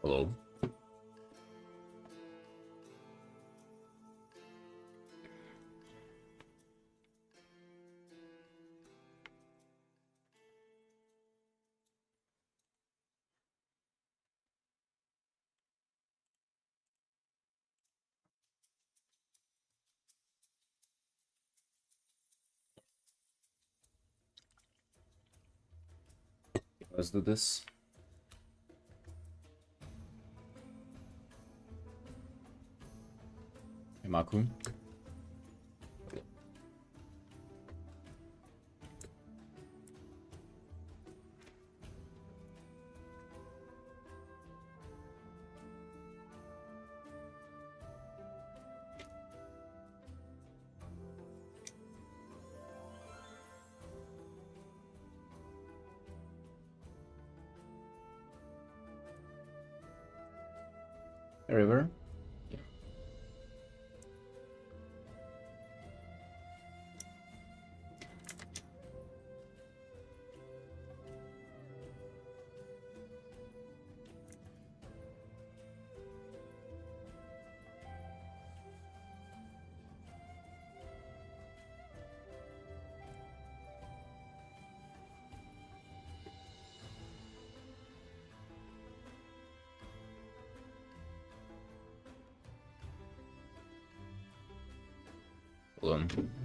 Hello. Let's do this. Hey, Maku. River. Yeah. Hold on.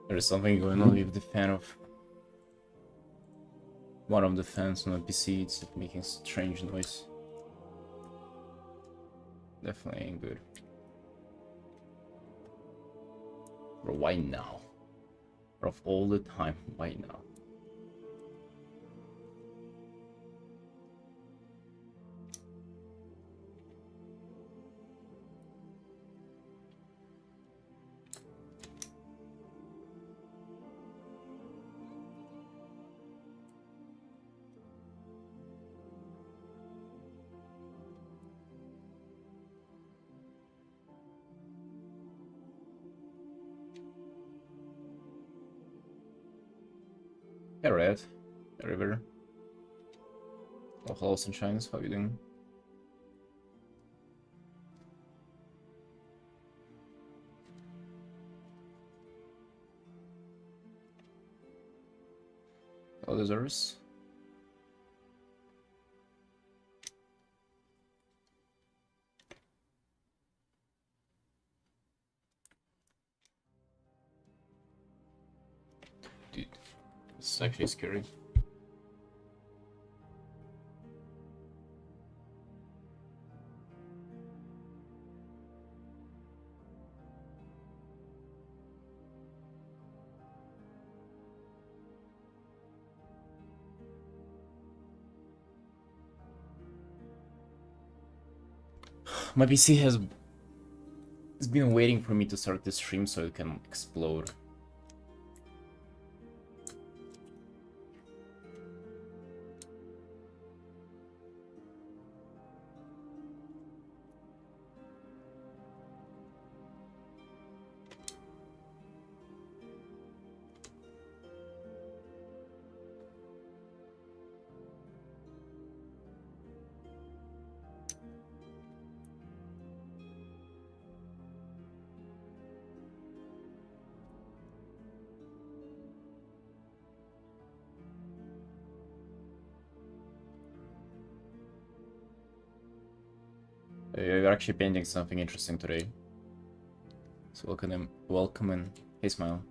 There's something going on with the fan of one of the fans on the PC. It's making strange noise. Definitely ain't good. Bro, why now? Bro, of all the time, why now? Hey, Red. Hey, River. Oh, hello, Sunshines. How you doing? Hello, Deserves. Dude, it's actually scary. My PC has been waiting for me to start this stream so it can explode. You're actually painting something interesting today. So welcome in. Hey, Smile.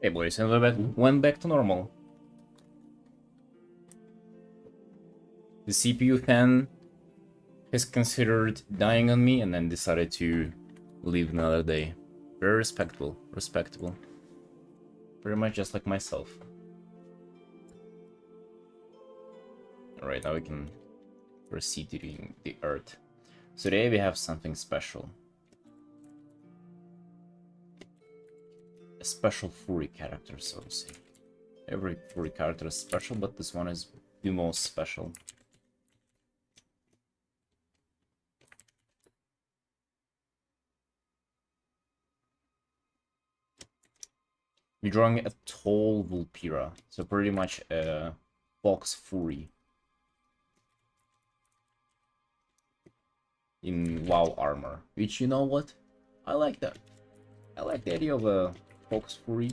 Hey boys, and went back to normal. The CPU fan has considered dying on me and then decided to leave another day. Very respectable. Respectable. Very much just like myself. Alright, now we can proceed to the art. So today we have something special. A special furry character, so to say. Every furry character is special, but this one is the most special. We're drawing a tall Vulpira, so pretty much a fox furry. In WoW armor, which, you know what? I like that. I like the idea of a fox furry.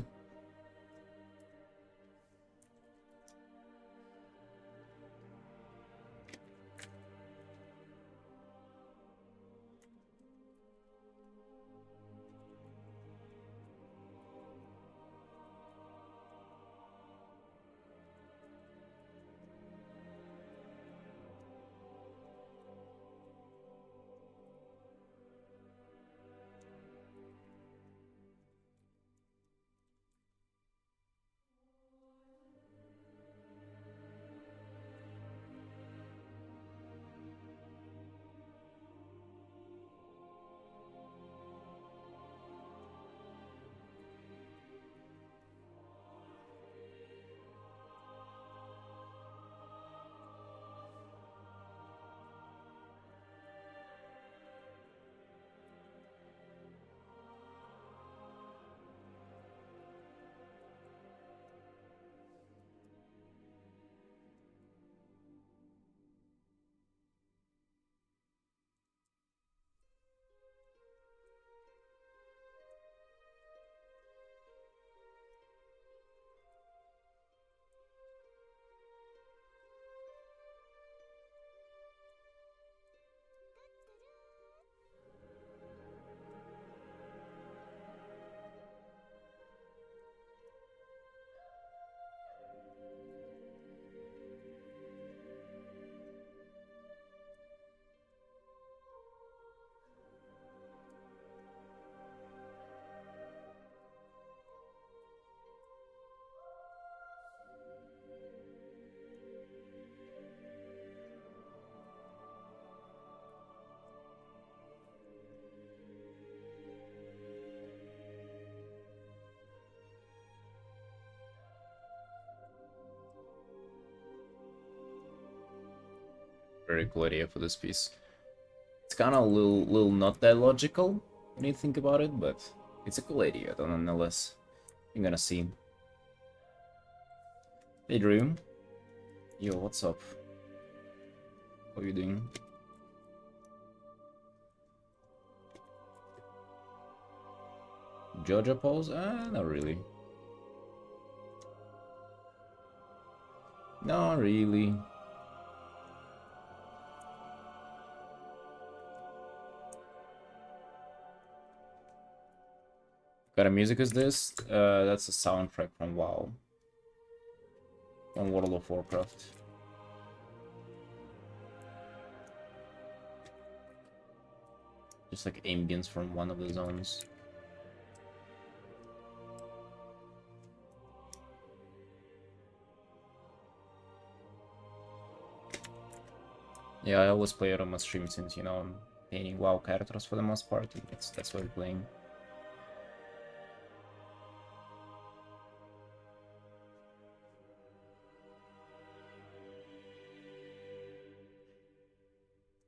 Very cool idea for this piece. It's kind of a little not that logical when you think about it, but it's a cool idea nonetheless. You're gonna see. Hey Drew. Yo, what's up? How are you doing? Jojo pose? Not really. Not really. What kind of music is this? That's a soundtrack from WoW. From World of Warcraft. Just like ambience from one of the zones. Yeah, I always play it on my stream since, you know, I'm painting WoW characters for the most part. That's what I'm playing.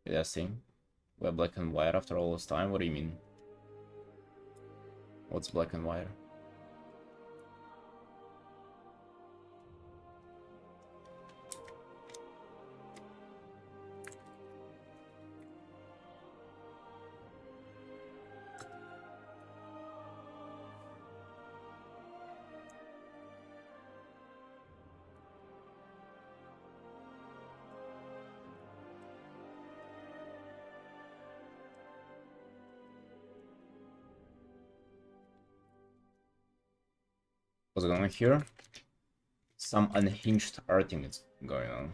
That's thing. We're black and white after all this time? What do you mean? What's black and white? What's going on here? Some unhinged arting is going on.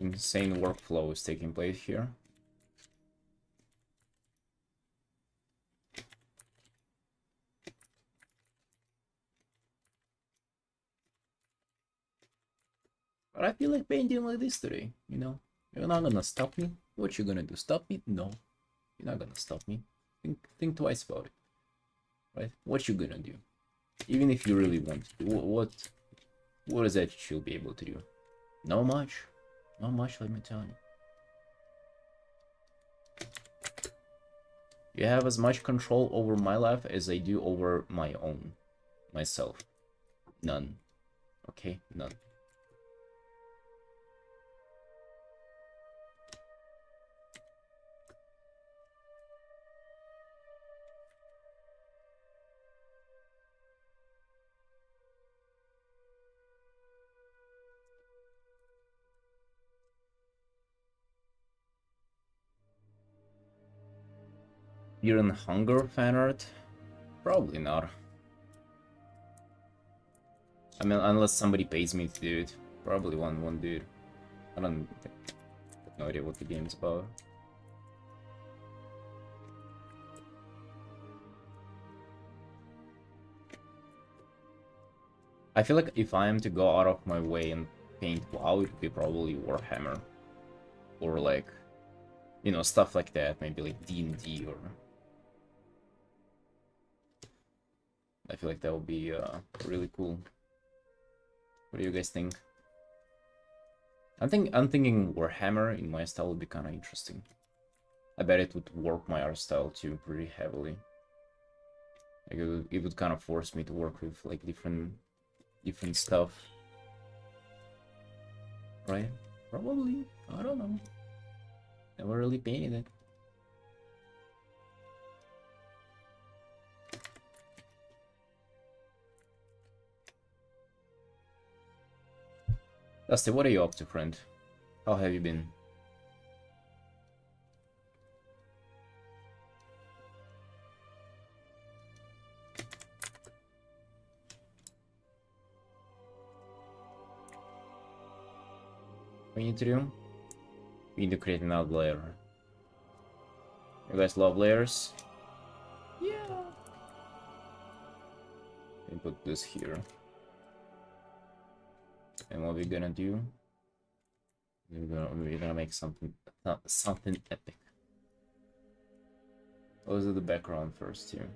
Insane workflow is taking place here. But I feel like painting like this today, you know? You're not gonna stop me. What you gonna do? Stop me? No. You're not gonna stop me. Think twice about it. Right? What you gonna do? Even if you really want to do, what is that you'll be able to do? Not much. Not much, let me tell you. You have as much control over my life as I do over my own. Myself. None. Okay? None. You're in Hunger fan art? Probably not. I mean, unless somebody pays me to do it. Probably one dude. I have no idea what the game's about. I feel like if I am to go out of my way and paint WoW, it would be probably Warhammer. Or like, you know, stuff like that. Maybe like D&D or... I feel like that would be really cool. What do you guys think? I'm thinking Warhammer in my style would be kind of interesting. I bet it would work my art style too pretty heavily. Like it would kind of force me to work with like different stuff. Right? Probably. I don't know. Never really painted it. Dusty, what are you up to, friend? How have you been? We need to do? We need to create an outlayer. You guys love layers? Yeah. We put this here. And what we're gonna do? We're gonna make something epic. Let's do the background first here.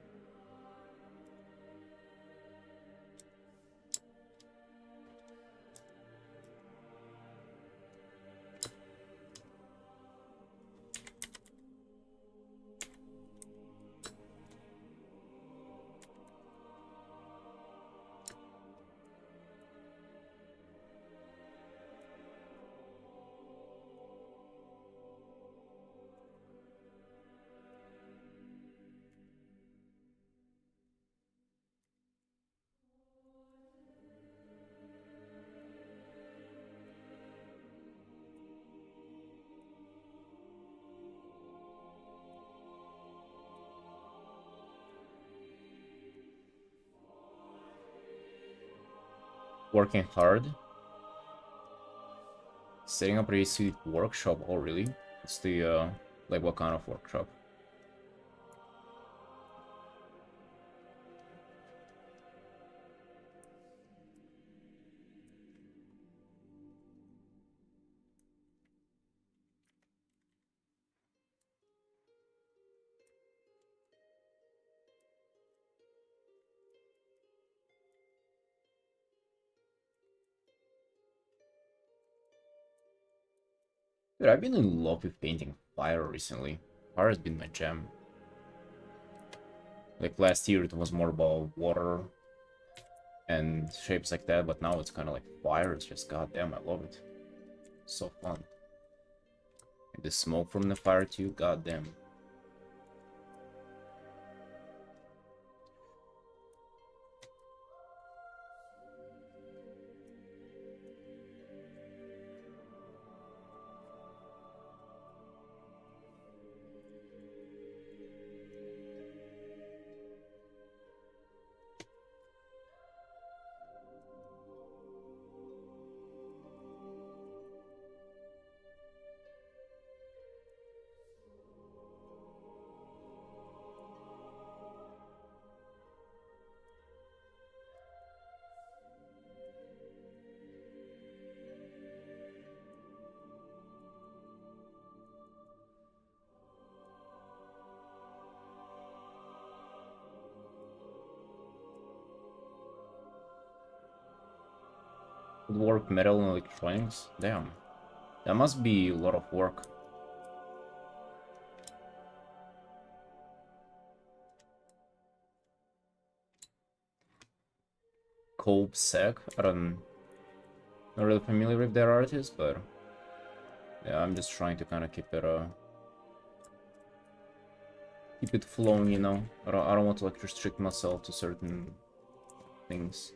Working hard. Setting up a sweet workshop. Oh, really? It's the, like, what kind of workshop? Dude, I've been in love with painting fire recently. Fire has been my jam. Like, last year it was more about water and shapes like that, but now it's kind of like fire. It's just goddamn, I love it. So fun. And the smoke from the fire too, goddamn. Woodwork, metal, and electronics? Damn. That must be a lot of work. Cope Sec? Not really familiar with their artist, but yeah, I'm just trying to kind of keep it flowing, you know. I don't want to like restrict myself to certain things.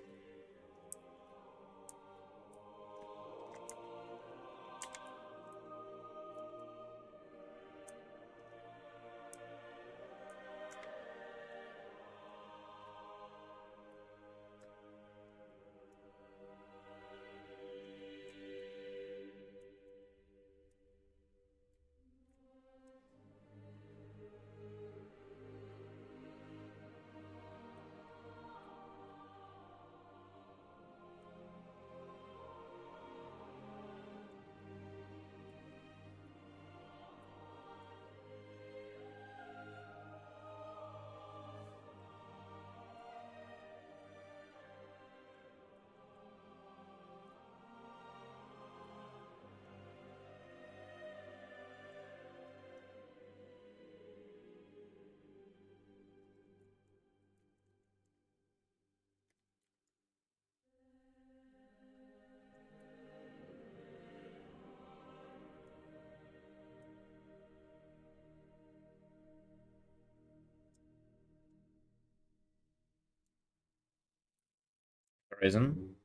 Horizon?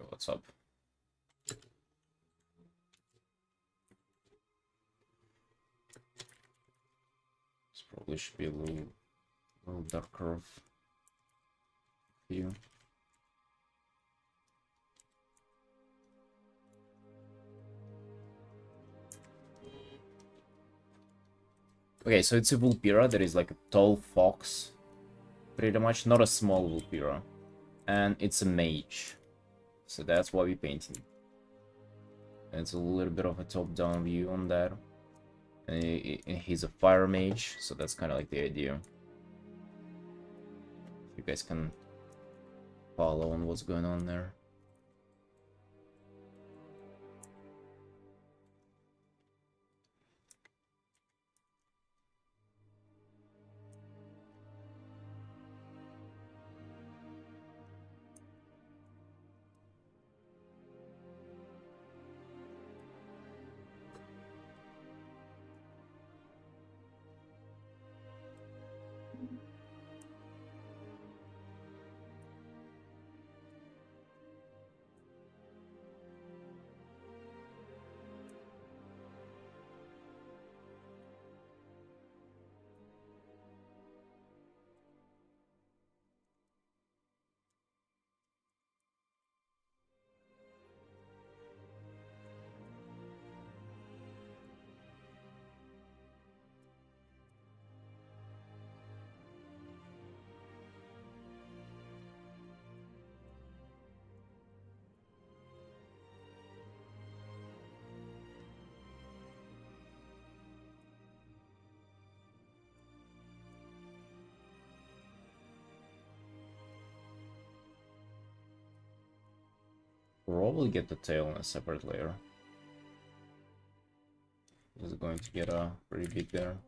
Yo, what's up? This probably should be a little darker of view. Okay, so it's a Vulpira that is like a tall fox, pretty much, not a small Vulpira. And it's a mage, so that's why we're painting. And it's a little bit of a top-down view on that. And he's a fire mage, so that's kind of like the idea. You guys can follow on what's going on there. Probably get the tail in a separate layer. This is going to get pretty big there.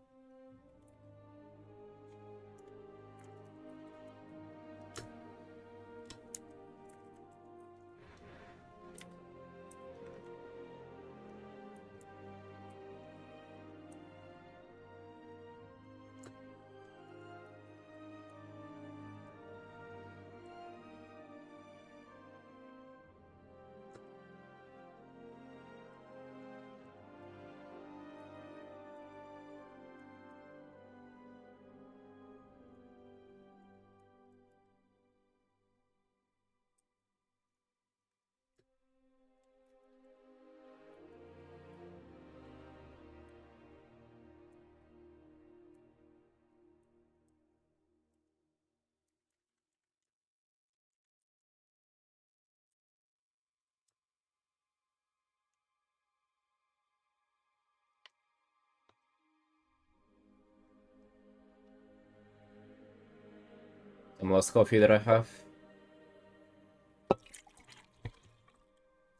Some last coffee that I have.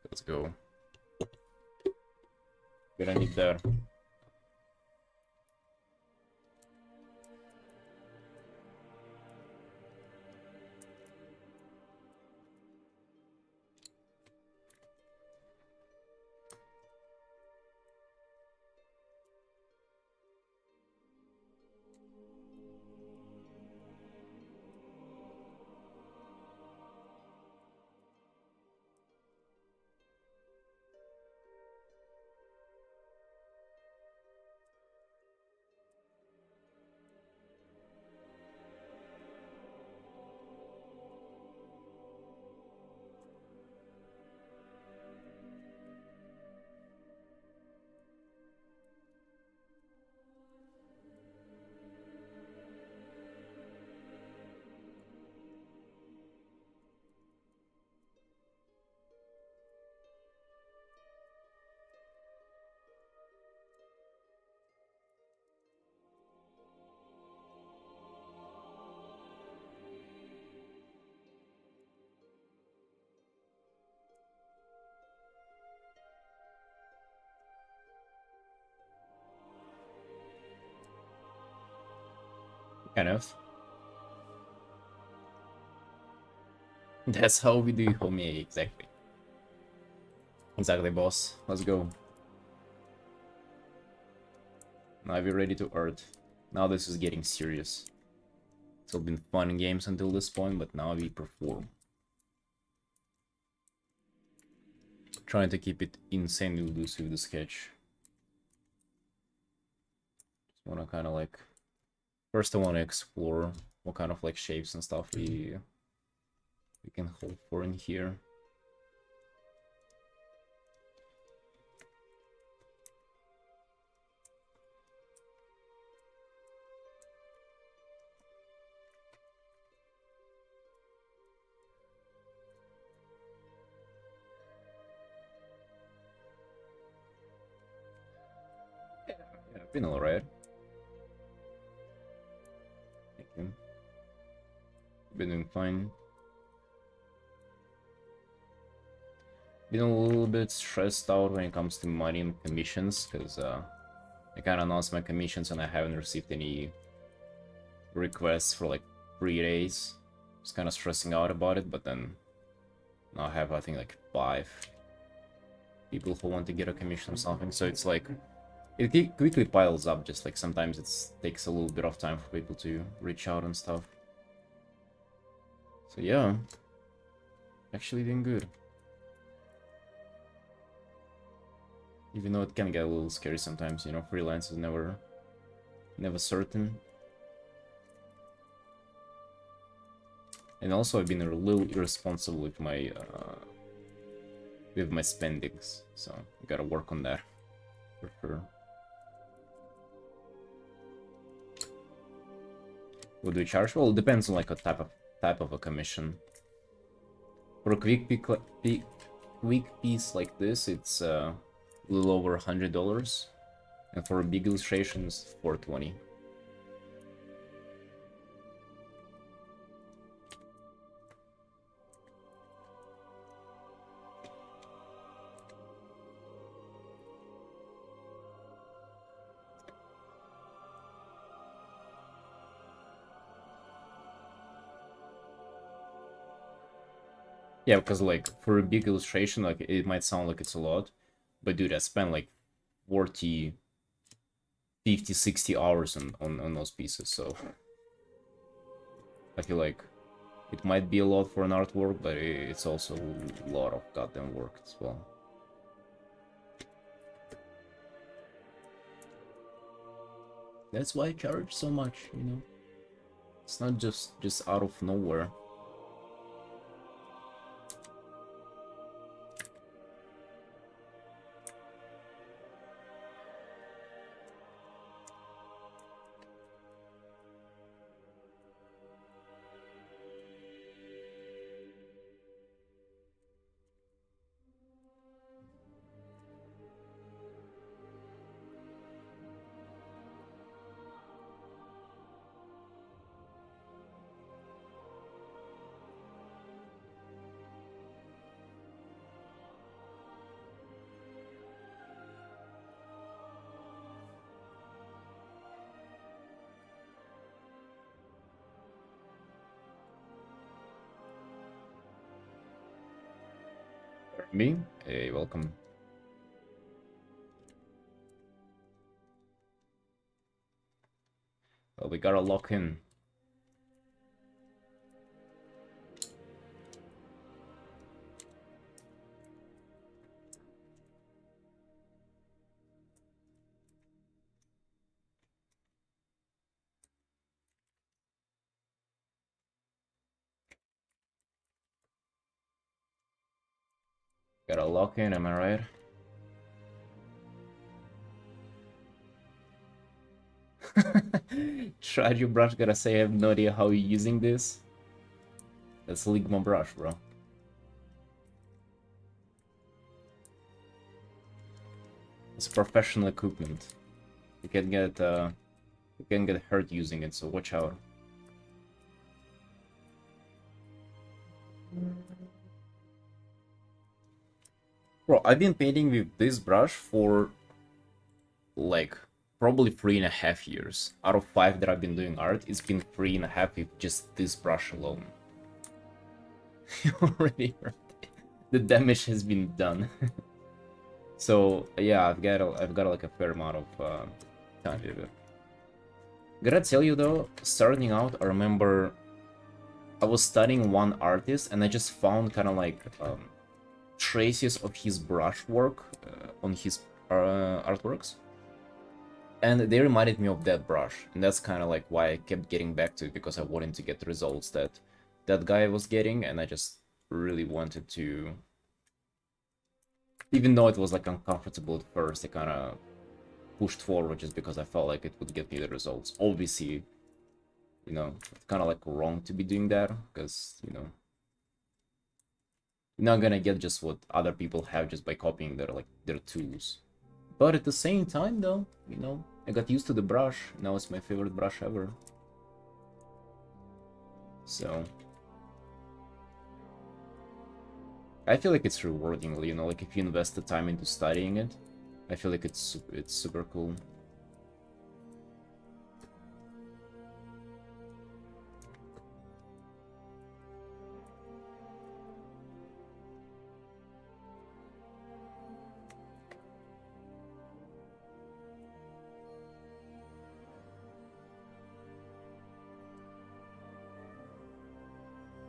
Let's go. Gonna need that. Kind of. That's how we do homie, exactly. Exactly, boss. Let's go. Now we're ready to Earth. Now this is getting serious. It's all been fun games until this point, but now we perform. Trying to keep it insanely loose with the sketch. Just wanna kind of like... First I want to explore what kind of like shapes and stuff we can hold for in here. Yeah, been alright. Thank you. Been doing fine. Been a little bit stressed out when it comes to money and commissions, because I kind of announced my commissions and I haven't received any requests for like 3 days. I was kind of stressing out about it, but then now I have, I think, like 5 people who want to get a commission or something, so it's like it quickly piles up. Just like sometimes it takes a little bit of time for people to reach out and stuff. So yeah, actually doing good. Even though it can get a little scary sometimes, you know, freelance is never certain. And also I've been a little irresponsible with my spendings, so I gotta work on that for sure. What do we charge? Well, it depends on like a type of a commission. For a quick piece like this, it's a little over $100, and for a big illustration, it's $420. Yeah, because like for a big illustration, like it might sound like it's a lot, but dude, I spent like 40, 50, 60 hours on those pieces, so I feel like it might be a lot for an artwork, but it's also a lot of goddamn work as well. That's why I charge so much, you know? It's not just out of nowhere. Me? Hey, welcome. Well, we gotta lock in. Gotta lock in, am I right? Tried your brush, gotta say I have no idea how you're using this. That's a Ligma brush, bro. It's professional equipment. You can get hurt using it, so watch out. Bro, I've been painting with this brush for like probably 3.5 years. Out of 5 that I've been doing art, it's been 3.5 with just this brush alone. You already heard it. The damage has been done. So yeah, I've got like a fair amount of time with it. Gotta tell you though, starting out, I remember I was studying one artist and I just found kind of like traces of his brushwork on his artworks, and they reminded me of that brush, and that's kind of like why I kept getting back to it, because I wanted to get the results that that guy was getting, and I just really wanted to, even though it was like uncomfortable at first, I kind of pushed forward just because I felt like it would get me the results. Obviously, you know, it's kind of like wrong to be doing that, because, you know, you're not gonna get just what other people have just by copying their tools. But at the same time, though, you know, I got used to the brush. Now it's my favorite brush ever. So I feel like it's rewarding, you know, like if you invest the time into studying it, I feel like it's super cool.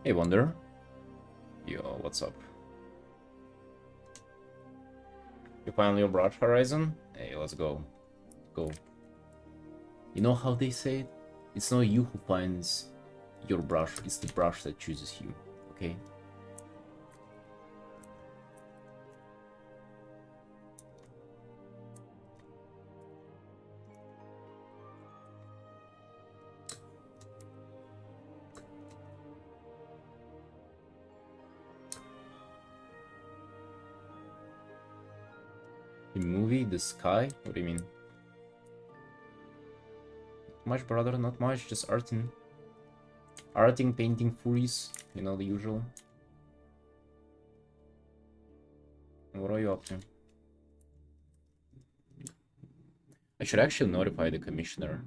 Hey, Wonder. Yo, what's up? You find your brush, Horizon? Hey, let's go. Go. You know how they say it? It's not you who finds your brush, it's the brush that chooses you, okay? The movie, the sky? What do you mean? Much, brother, not much, just arting. Arting, painting furies, you know, the usual. And what are you up to? I should actually notify the commissioner.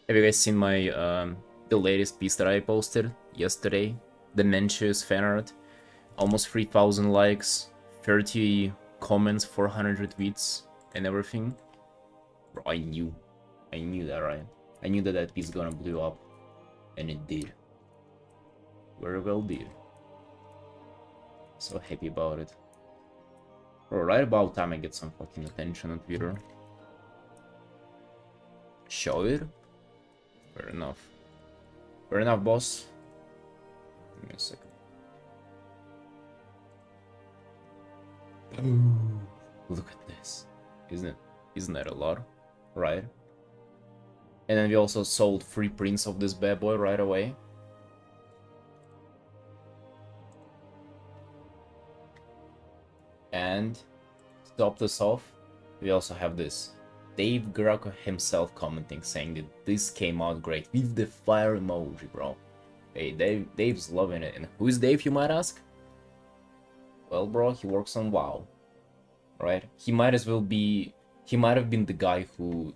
Have you guys seen my the latest piece that I posted yesterday? The Mencius fan art. Almost 3,000 likes, 30 comments, 400 retweets, and everything. Bro, I knew that, right? I knew that that piece gonna blow up, and it did. Very well did. So happy about it. Bro, right about time I get some fucking attention on Twitter. Show it? Fair enough. Fair enough, boss. Give me a second. Ooh, look at this. Isn't that a lot? Right? And then we also sold 3 prints of this bad boy right away. And to top this off, we also have this. Dave Greco himself commenting, saying that this came out great with the fire emoji, bro. Hey, Dave's loving it. And who's Dave, you might ask? Well, bro, he works on WoW, right? He might as well be. He might have been the guy who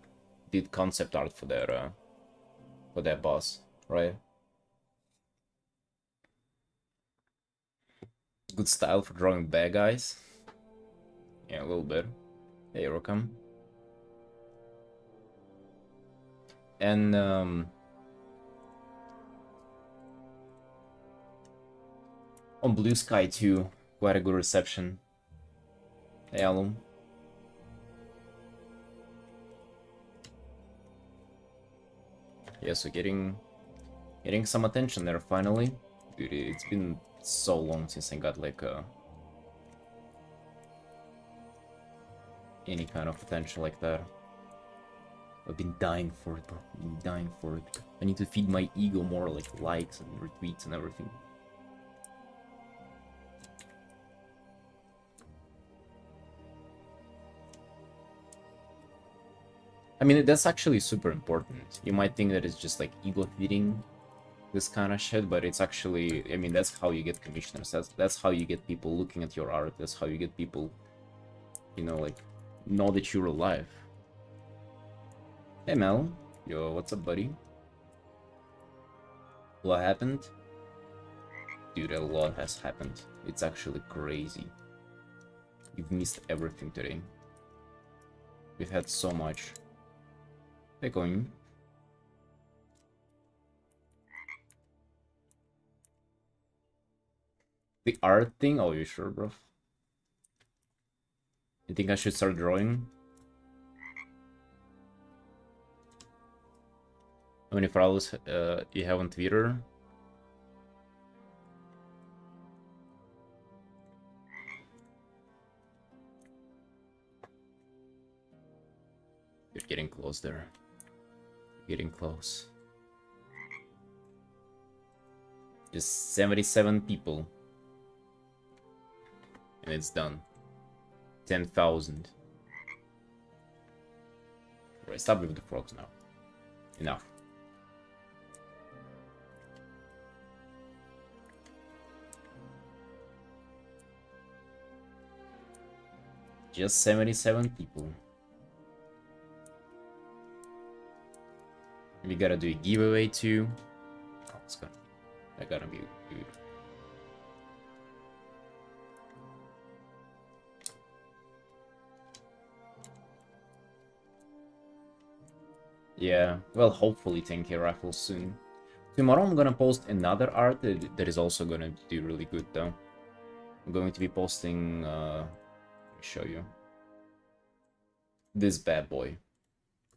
did concept art for that boss, right? Good style for drawing bad guys. Yeah, a little bit. Hey, Rokam. And on Blue Sky too, quite a good reception. Hey, Alum. Yeah, so getting some attention there finally. Dude, it's been so long since I got like any kind of attention like that. I've been dying for it, bro. I've been dying for it. I need to feed my ego more, like likes and retweets and everything. I mean, that's actually super important. You might think that it's just like ego feeding, this kind of shit, but it's actually, I mean, that's how you get commissioners. That's how you get people looking at your art. That's how you get people, you know, like, know that you're alive. Hey Mel, yo, what's up, buddy? What happened? Dude, a lot has happened. It's actually crazy. You've missed everything today. We've had so much. Hey, going. The art thing? Oh, you sure, bro? You think I should start drawing? How many followers you have on Twitter? You're getting close there. You're getting close. Just 77 people. And it's done. 10,000. Right, stop with the frogs now. Enough. Just 77 people. We gotta do a giveaway too. Oh, it's gonna. That gotta be good. Yeah, well, hopefully 10k raffles soon. Tomorrow I'm gonna post another art that is also gonna do really good though. I'm going to be posting, let me show you. This bad boy.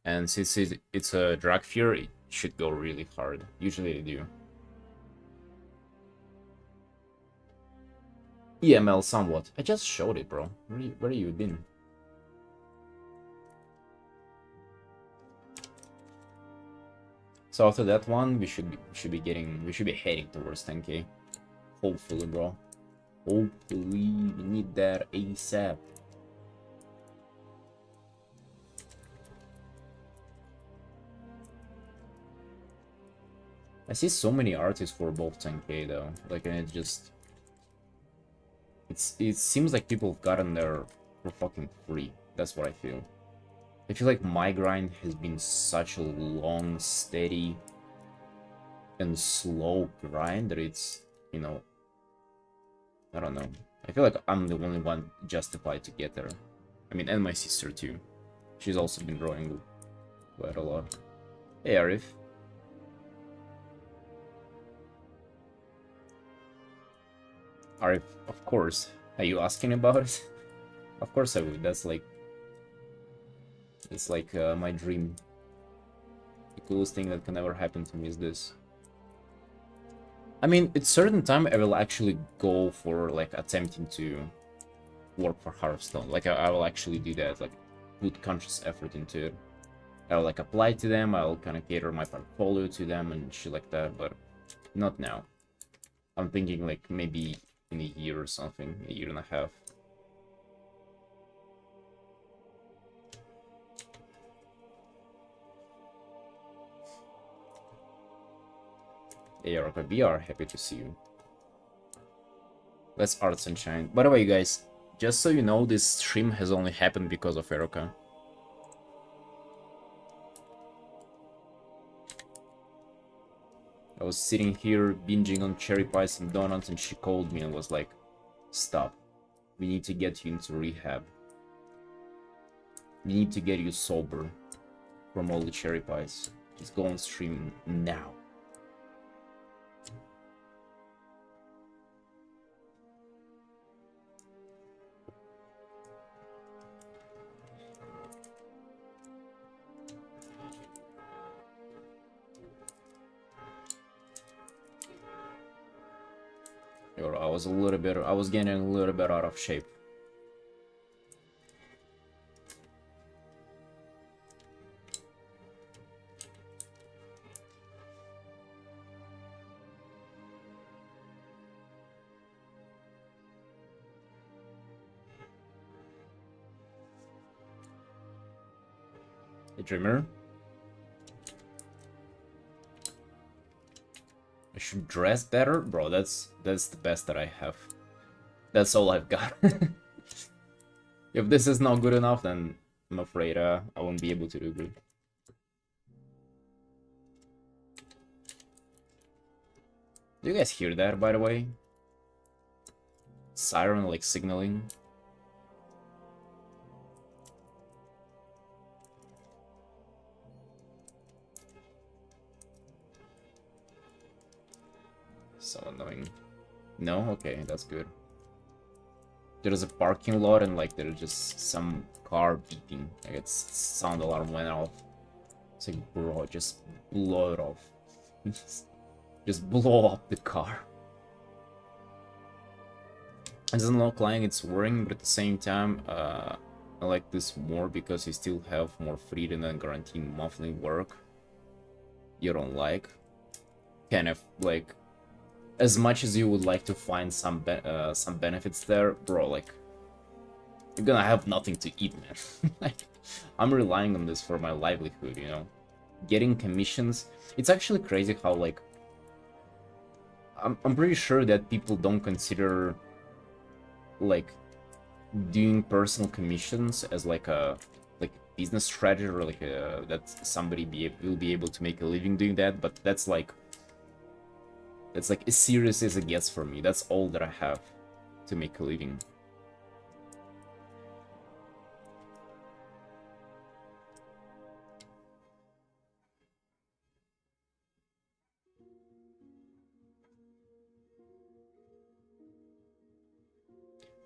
And since it's a drag fear, it should go really hard. Usually they do. EML somewhat. I just showed it, bro. Where you been? So after that one, we should be heading towards 10k. Hopefully, bro. Hopefully, we need that ASAP. I see so many artists for both 10k though. Like, and it just it seems like people have gotten there for fucking free. That's what I feel. I feel like my grind has been such a long, steady, and slow grind that it's, you know, I don't know. I feel like I'm the only one justified to get there. I mean, and my sister too. She's also been growing quite a lot. Hey, Arif. Arif, of course. Are you asking about it? Of course I would. That's like... It's like my dream. The coolest thing that can ever happen to me is this. I mean, at certain time I will actually go for like attempting to work for Hearthstone. Like I will actually do that, like put conscious effort into it. I'll like apply to them, I'll kind of cater my portfolio to them and shit like that, but not now. I'm thinking like maybe in a year or something, a year and a half. Hey, Erica BR, happy to see you. Let's art sunshine. By the way, guys, just so you know, this stream has only happened because of Erica. I was sitting here binging on cherry pies and donuts and she called me and was like, stop. We need to get you into rehab. We need to get you sober from all the cherry pies. Just go on stream now. I was getting a little bit out of shape. Hey, Dreamer. I should dress better? Bro, that's the best that I have. That's all I've got. If this is not good enough, then I'm afraid I won't be able to do good. Do you guys hear that, by the way? Siren, like, signaling. So annoying. No? Okay, that's good. There's a parking lot and like there's just some car beeping. Like its sound alarm went off. It's like, bro, just blow it off. Just blow up the car. It doesn't look like it's worrying, but at the same time, I like this more because you still have more freedom than guaranteed monthly work you don't like. Kind of like, as much as you would like to find some benefits there, bro, like, you're gonna have nothing to eat, man. Like, I'm relying on this for my livelihood, you know? Getting commissions, it's actually crazy how, like, I'm pretty sure that people don't consider, like, doing personal commissions as, like, a business strategy, or, like, that somebody will be able to make a living doing that, but that's, like, as serious as it gets for me. That's all that I have to make a living.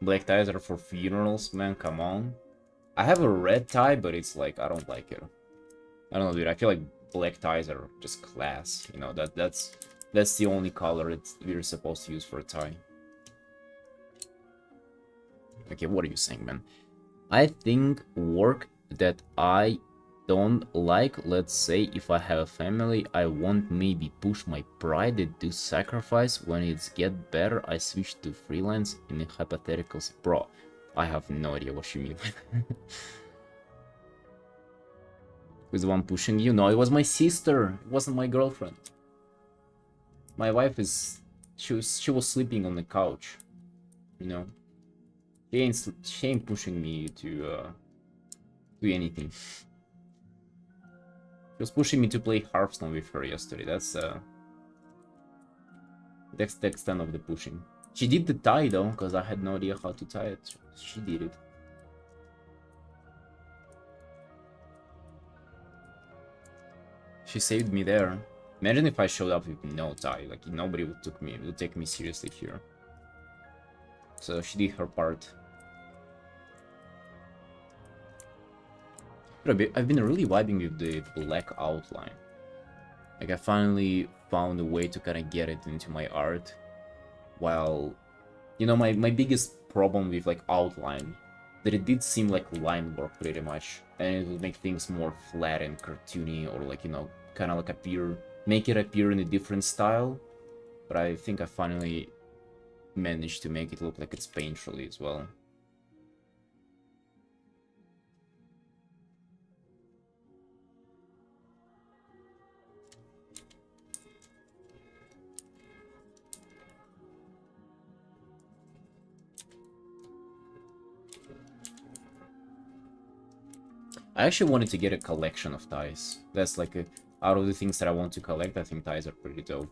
Black ties are for funerals, man, come on. I have a red tie, but it's like, I don't like it. I don't know, dude, I feel like black ties are just class, you know, that's the only color we're supposed to use for a tie. Okay, what are you saying, man? I think work that I don't like, let's say, if I have a family, I won't maybe push my pride and do sacrifice. When it's get better, I switch to freelance in a hypothetical. Bro, I have no idea what you mean. Who's the one pushing you? No, it was my sister. It wasn't my girlfriend. My wife is... She was sleeping on the couch. You know? She ain't pushing me to do anything. She was pushing me to play Hearthstone with her yesterday. That's the extent of the pushing. She did the tie though, because I had no idea how to tie it. She did it. She saved me there. Imagine if I showed up with no tie. Like, nobody would take me seriously here. So she did her part. But I've been really vibing with the black outline. Like, I finally found a way to kind of get it into my art. While, you know, my biggest problem with, like, outline, that it did seem like line work pretty much. And it would make things more flat and cartoony, or, like, you know, kind of like make it appear in a different style. But I think I finally managed to make it look like it's painterly as well. I actually wanted to get a collection of ties. That's like out of the things that I want to collect, I think ties are pretty dope.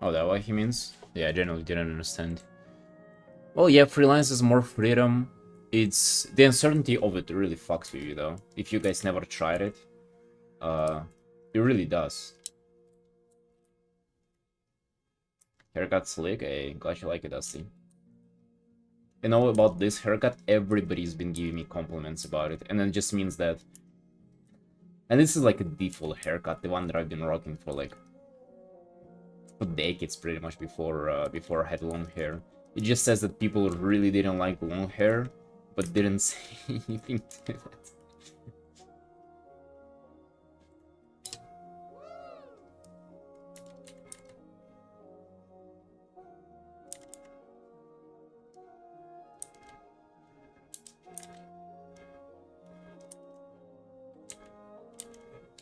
Oh, that what he means? Yeah, I generally didn't understand. Well, yeah, freelance is more freedom. It's the uncertainty of it really fucks with you though. If you guys never tried it, it really does. Haircut slick. Hey, glad you like it, Dusty. You know about this haircut? Everybody's been giving me compliments about it, and it just means that. And this is like a default haircut, the one that I've been rocking for like decades, pretty much before I had long hair. It just says that people really didn't like long hair, but didn't say anything to that.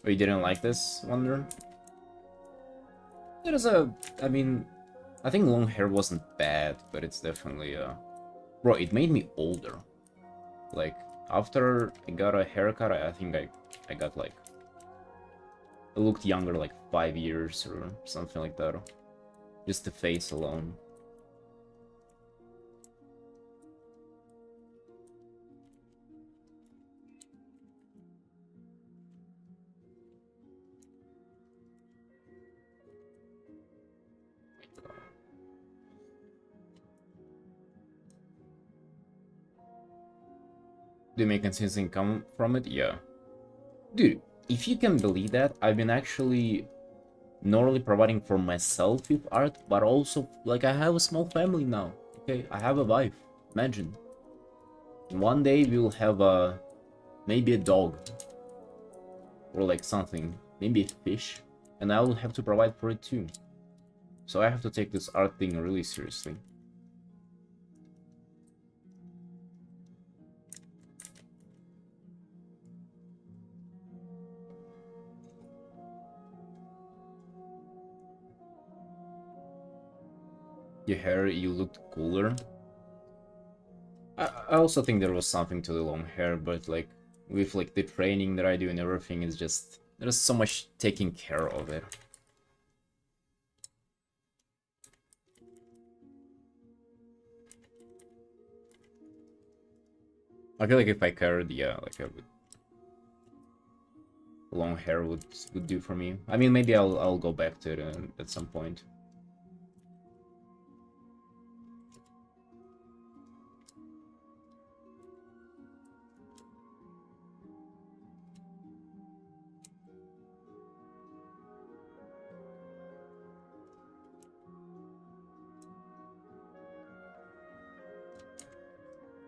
Oh, you didn't like this, Wonder? There's I mean, I think long hair wasn't bad, but it's definitely, bro, it made me older. Like, after I got a haircut, I think I got, like, I looked younger, like, 5 years or something like that. Just the face alone. Do you make consistent income from it? Yeah. Dude, if you can believe that, I've been actually not only providing for myself with art, but also, like, I have a small family now. Okay, I have a wife. Imagine. One day we'll have maybe a dog. Or like something. Maybe a fish. And I will have to provide for it too. So I have to take this art thing really seriously. Your hair, you looked cooler. I also think there was something to the long hair, but like with like the training that I do and everything, is just there's so much taking care of it. I feel like if I cared, yeah, like I would. Long hair would do for me. I mean, maybe I'll go back to it at some point.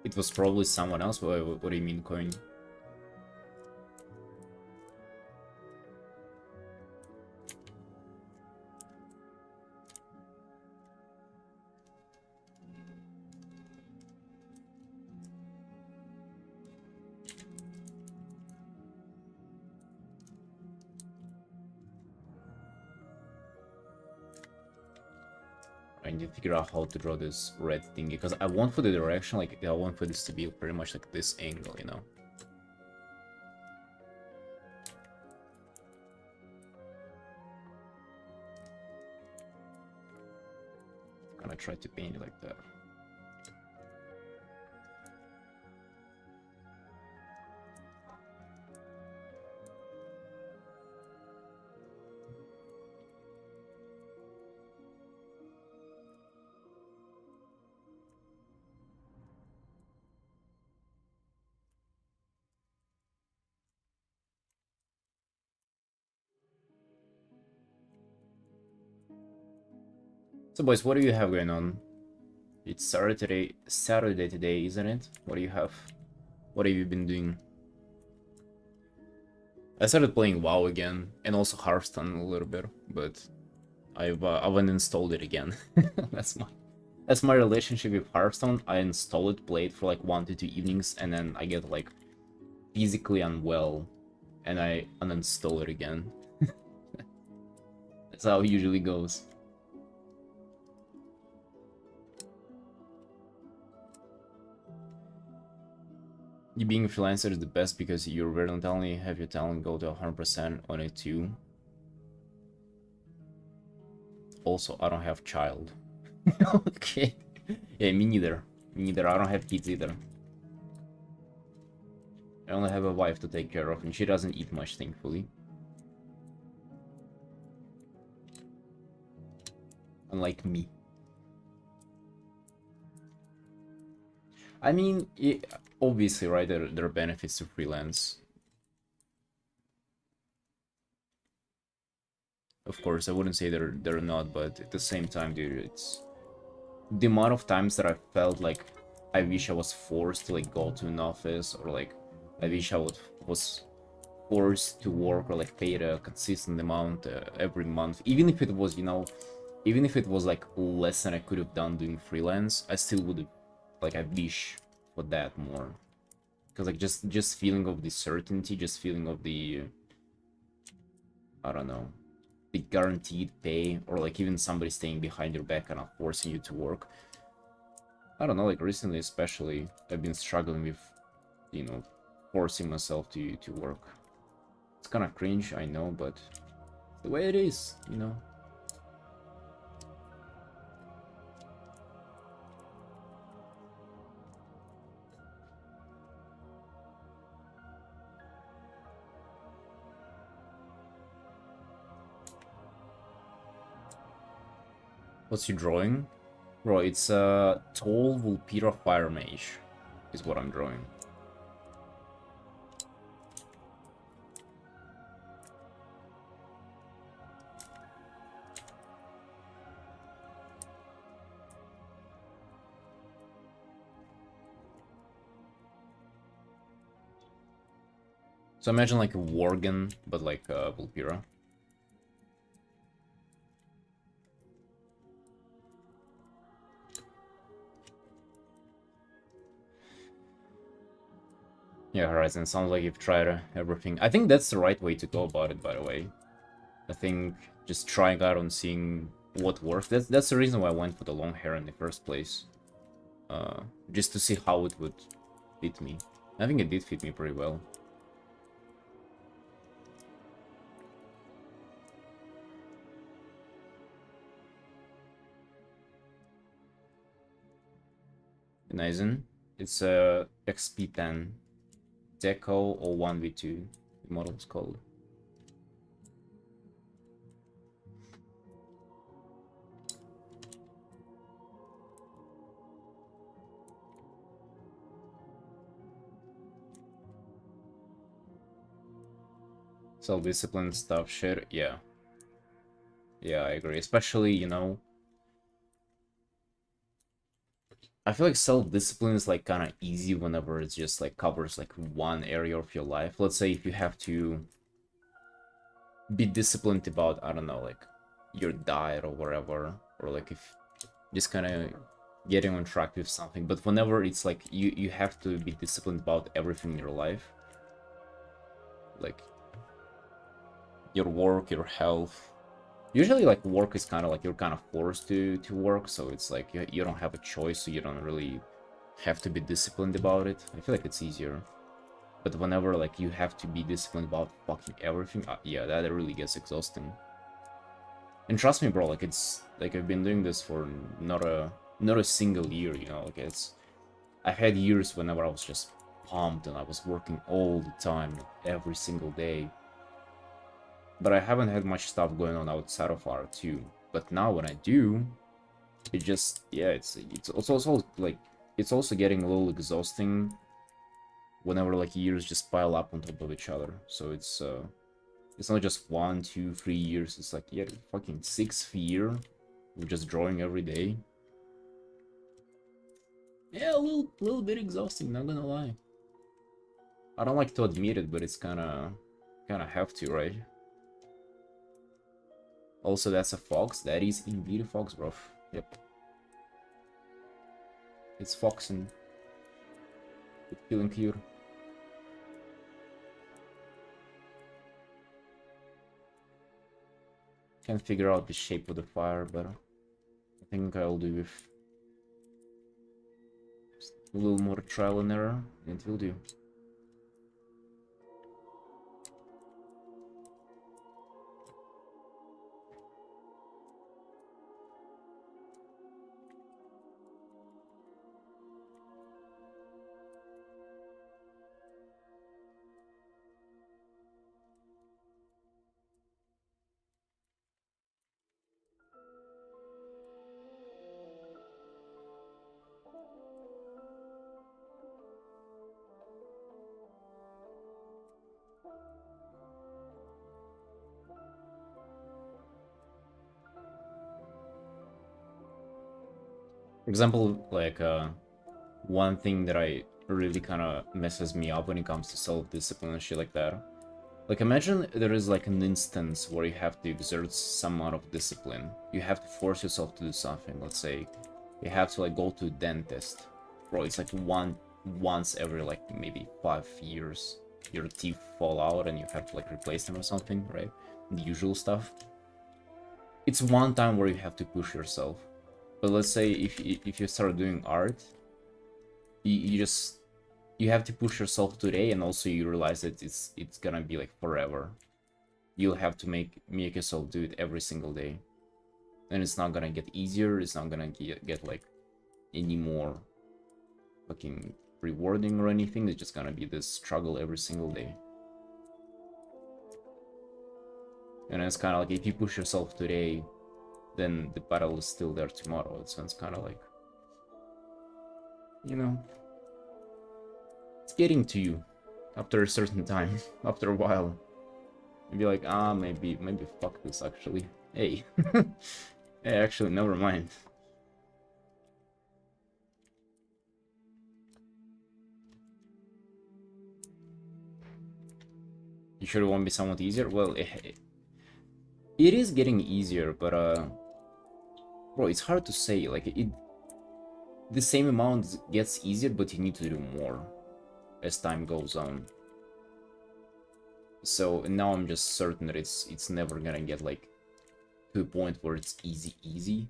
It was probably someone else. What do you mean, coin? I need to figure out how to draw this red thingy, because I want for the direction, like, I want for this to be pretty much like this angle, you know? Gonna try to paint it like that. So boys, what do you have going on? It's Saturday today, isn't it? What do you have? What have you been doing? I started playing WoW again, and also Hearthstone a little bit, but I haven't installed it again. That's my relationship with Hearthstone. I install it, play it for like 1 to 2 evenings, and then I get like physically unwell, and I uninstall it again. That's how it usually goes. You being a freelancer is the best because you're very only have your talent go to 100% on it too. Also, I don't have child. Okay. Yeah, me neither. Me neither. I don't have kids either. I only have a wife to take care of, and she doesn't eat much, thankfully. Unlike me. I mean, obviously, right, there are benefits to freelance. Of course, I wouldn't say they're not, but at the same time, dude, it's the amount of times that I felt like I wish I was forced to like go to an office, or like I wish I was forced to work or like paid a consistent amount every month, even if it was, you know, even if it was like less than I could have done doing freelance, I still would have, like, I wish for that more, because like just feeling of the certainty, just feeling of the, I don't know, the guaranteed pay, or like even somebody staying behind your back and not forcing you to work. I don't know, like recently especially, I've been struggling with, you know, forcing myself to work. It's kind of cringe, I know, but it's the way it is, you know. What's your drawing? Bro, it's a tall Vulpira Fire Mage, is what I'm drawing. So imagine like a Worgen, but like Vulpira. Yeah, Horizon, sounds like you've tried everything. I think that's the right way to go about it, by the way. I think just trying out and seeing what works. That's the reason why I went for the long hair in the first place. Just to see how it would fit me. I think it did fit me pretty well. Nizen. It's a XP10 Deco or 1v2, the model is called. Self-discipline stuff, shit, yeah. Yeah, I agree. Especially, you know, I feel like self-discipline is like kind of easy whenever it's just like covers like one area of your life. Let's say if you have to be disciplined about, I don't know, like your diet or whatever, or like if just kind of getting on track with something. But whenever it's like you have to be disciplined about everything in your life, like your work, your health, Usually, like, work is kind of like you're kind of forced to work, so it's like you don't have a choice, so you don't really have to be disciplined about it. I feel like it's easier. But whenever, like, you have to be disciplined about fucking everything, yeah, that really gets exhausting. And trust me, bro, like, it's like I've been doing this for not a single year, you know, like I've had years whenever I was just pumped and I was working all the time, every single day. But I haven't had much stuff going on outside of R2. But now when I do, it just, yeah, it's also like, it's also getting a little exhausting whenever like years just pile up on top of each other. So it's not just 1, 2, 3 years, it's like, yeah, fucking 6th year, we're just drawing every day. Yeah, a little bit exhausting, not gonna lie. I don't like to admit it, but it's kinda have to, right? Also, that's a fox. That is indeed a fox, bro. Yep. It's foxing. It's feeling cute. Can't figure out the shape of the fire, but I think I'll do with a little more trial and error, and it will do. For example, like one thing that I really kind of messes me up when it comes to self-discipline and shit like that. Like, imagine there is like an instance where you have to exert some amount of discipline. You have to force yourself to do something. Let's say you have to like go to a dentist. Bro, it's like once every like maybe 5 years. Your teeth fall out and you have to like replace them or something, right? The usual stuff. It's one time where you have to push yourself. But let's say if you start doing art, you have to push yourself today, and also you realize that it's gonna be like forever. You'll have to make yourself do it every single day, and it's not gonna get easier. It's not gonna get like any more fucking rewarding or anything. It's just gonna be this struggle every single day. And it's kind of like if you push yourself today, then the battle is still there tomorrow. It sounds kind of like, you know, it's getting to you after a certain time, after a while. You'd be like, ah, maybe fuck this actually. Hey. Hey, actually, never mind. You sure it won't be somewhat easier? Well, it is getting easier, but bro, it's hard to say. Like, the same amount gets easier, but you need to do more as time goes on. So now I'm just certain that it's never gonna get like to a point where it's easy.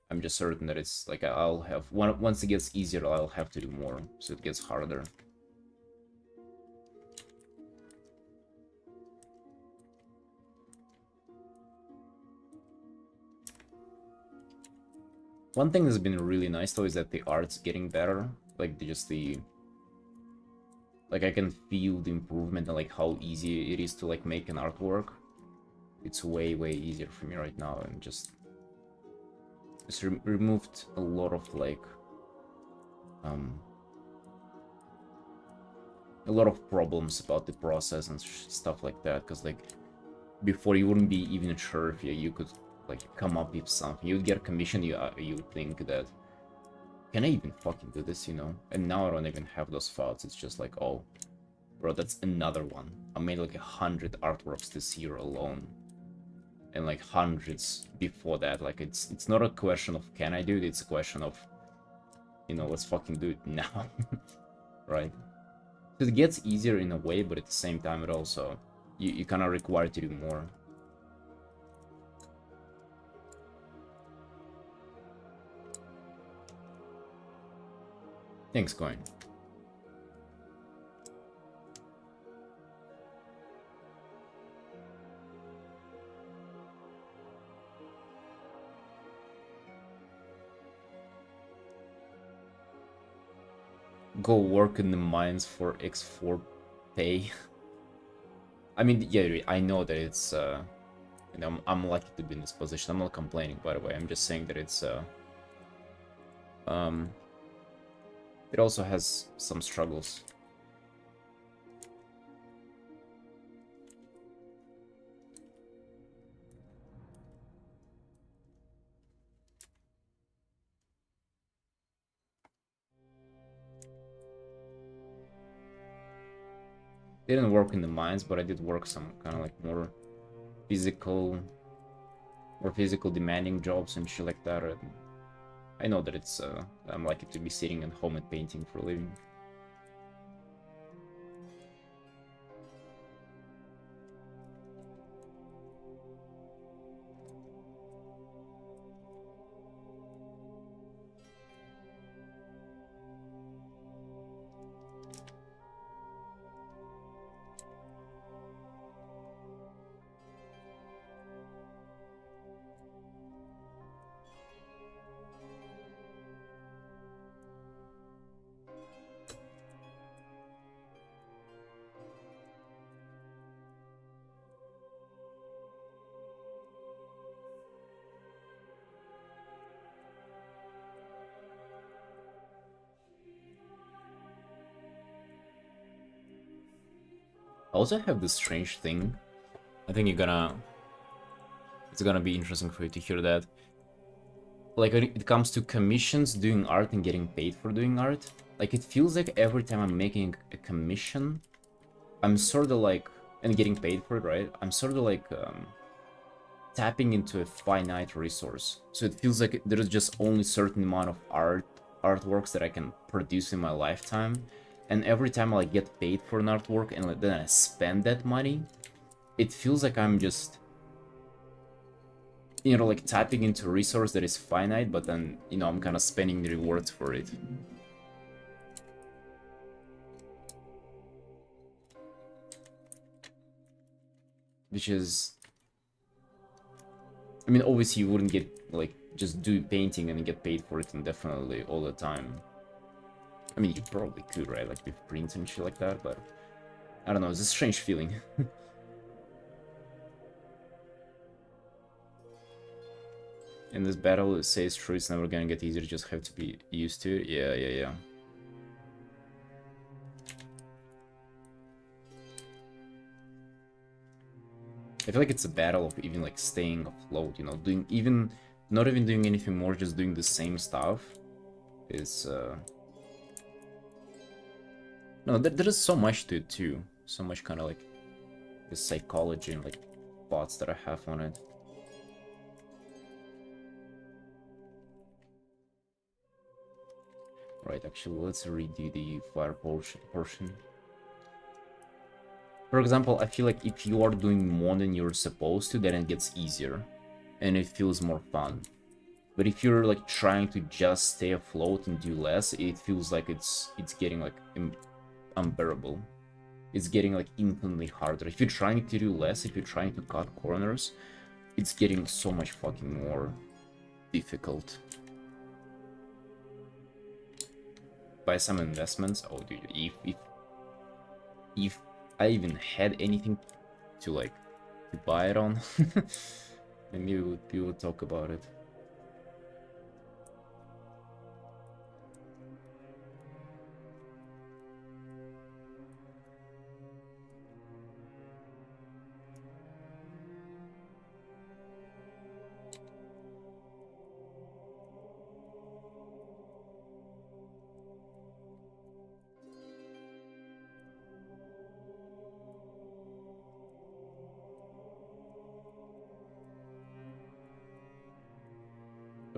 I'm just certain that it's like I'll have once it gets easier, I'll have to do more, so it gets harder. One thing that's been really nice though is that the art's getting better. Like like I can feel the improvement and like how easy it is to like make an artwork. It's way easier for me right now, and just removed a lot of like a lot of problems about the process and stuff like that, because like before you wouldn't be even sure if you could like come up with something. You'd get a commission, you think that, can I even fucking do this, you know? And now I don't even have those thoughts. It's just like, oh, bro, that's another one. I made like 100 artworks this year alone, and like hundreds before that. Like it's not a question of can I do it, it's a question of, you know, let's fucking do it now. Right? So it gets easier in a way, but at the same time it also, you kind of require to do more. Things going. Go work in the mines for X4 pay. I mean, yeah, I know that it's, you know, I'm lucky to be in this position. I'm not complaining, by the way. I'm just saying that it's, it also has some struggles. Didn't work in the mines, but I did work some kind of like more physical demanding jobs and shit like that. And I know that it's, I'm lucky to be sitting at home and painting for a living. I also have this strange thing. I think it's gonna be interesting for you to hear that. Like when it comes to commissions, doing art and getting paid for doing art, like it feels like every time I'm making a commission, I'm sort of like, and getting paid for it, right? I'm sort of like tapping into a finite resource. So it feels like there's just only certain amount of artworks that I can produce in my lifetime. And every time I like get paid for an artwork and then I spend that money, it feels like I'm just, you know, like tapping into a resource that is finite, but then, you know, I'm kind of spending the rewards for it. Which is, I mean, obviously you wouldn't get, like, just do painting and get paid for it indefinitely all the time. I mean, you probably could, right? Like with prints and shit like that, but I don't know, it's a strange feeling. In this battle, it says true, it's never gonna get easier, you just have to be used to it. Yeah. I feel like it's a battle of even like staying afloat, you know, not even doing anything more, just doing the same stuff is, no, there is so much to it too. So much kind of like the psychology and like thoughts that I have on it. Right, actually, let's redo the fire portion. For example, I feel like if you are doing more than you're supposed to, then it gets easier and it feels more fun. But if you're like trying to just stay afloat and do less, it feels like it's getting like unbearable. It's getting like infinitely harder. If you're trying to do less, if you're trying to cut corners, it's getting so much fucking more difficult. Buy some investments. Oh, dude, if I even had anything to like to buy it on, maybe we would talk about it.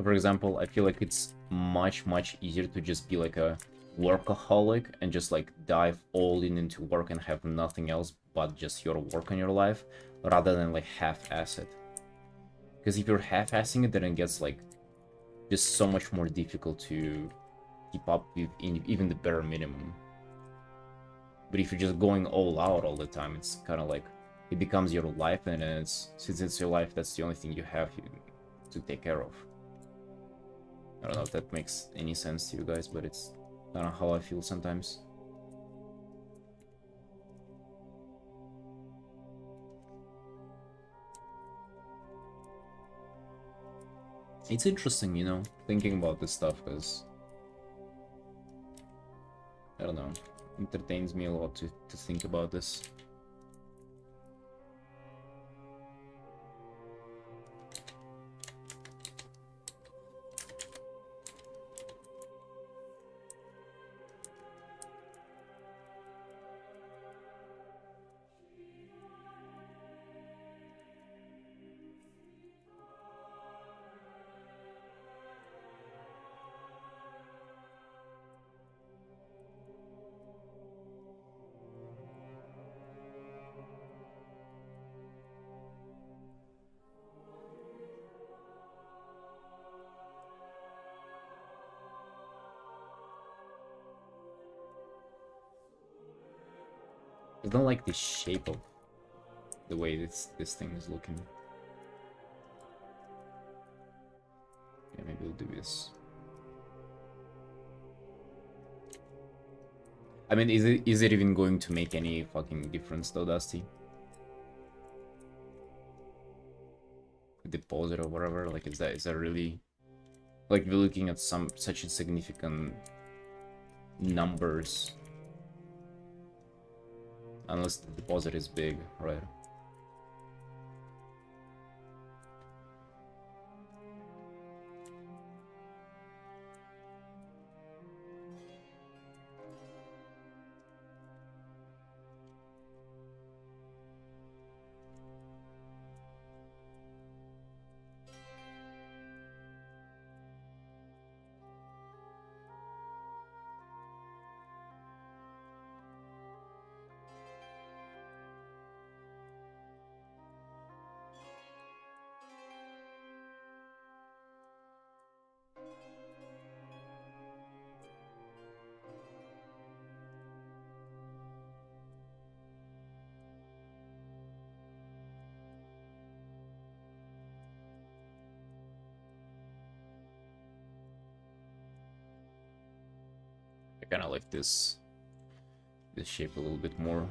For example, I feel like it's much easier to just be like a workaholic and just like dive all in into work and have nothing else but just your work in your life, rather than like half-ass it. Because if you're half-assing it, then it gets like just so much more difficult to keep up with even the bare minimum. But if you're just going all out all the time, it's kind of like it becomes your life, and since it's your life, that's the only thing you have to take care of. I don't know if that makes any sense to you guys, but it's kind of how I feel sometimes. It's interesting, you know, thinking about this stuff, because I don't know, entertains me a lot to think about this. I don't like the shape of the way this thing is looking. Okay, maybe we'll do this. I mean, is it even going to make any fucking difference though, Dusty? Deposit or whatever, like is that really, like, we're looking at such insignificant numbers, unless the deposit is big, right? I kind of like this shape a little bit more.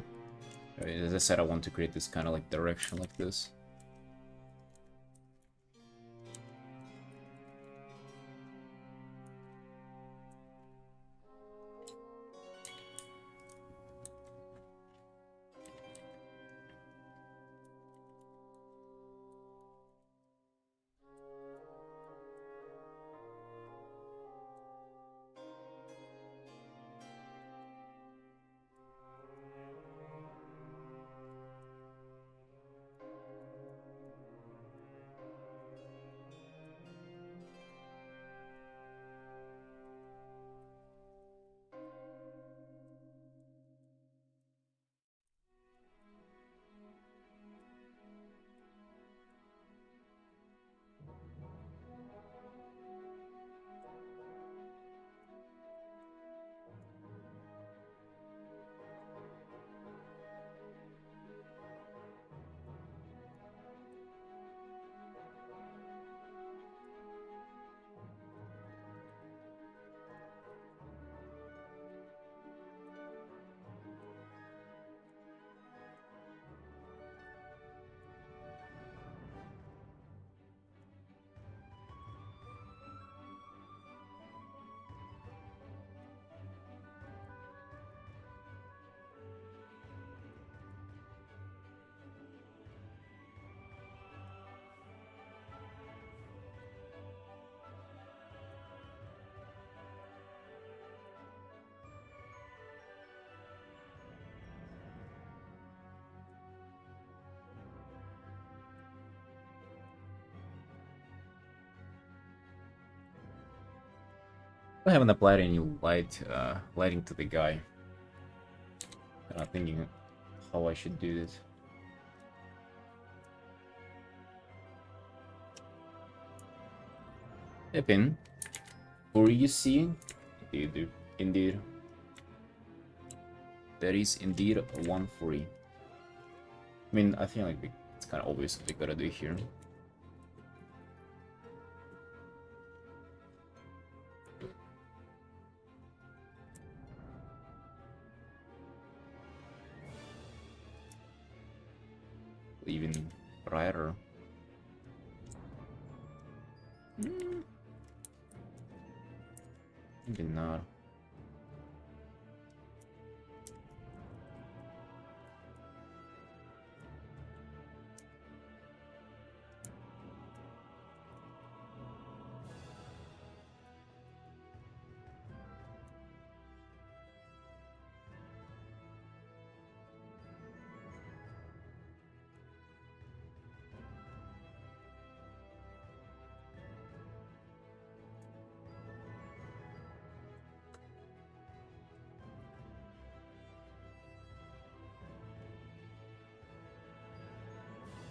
As I said, I want to create this kind of like direction like this. I haven't applied any lighting to the guy. I'm not thinking how I should do this. Epin, who you see Indeed, indeed. That is indeed 140. I mean, I think like it's kind of obvious what we gotta do here. Even brighter. Maybe not.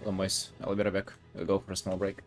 Well, boys, I'll be right back. We'll go for a small break.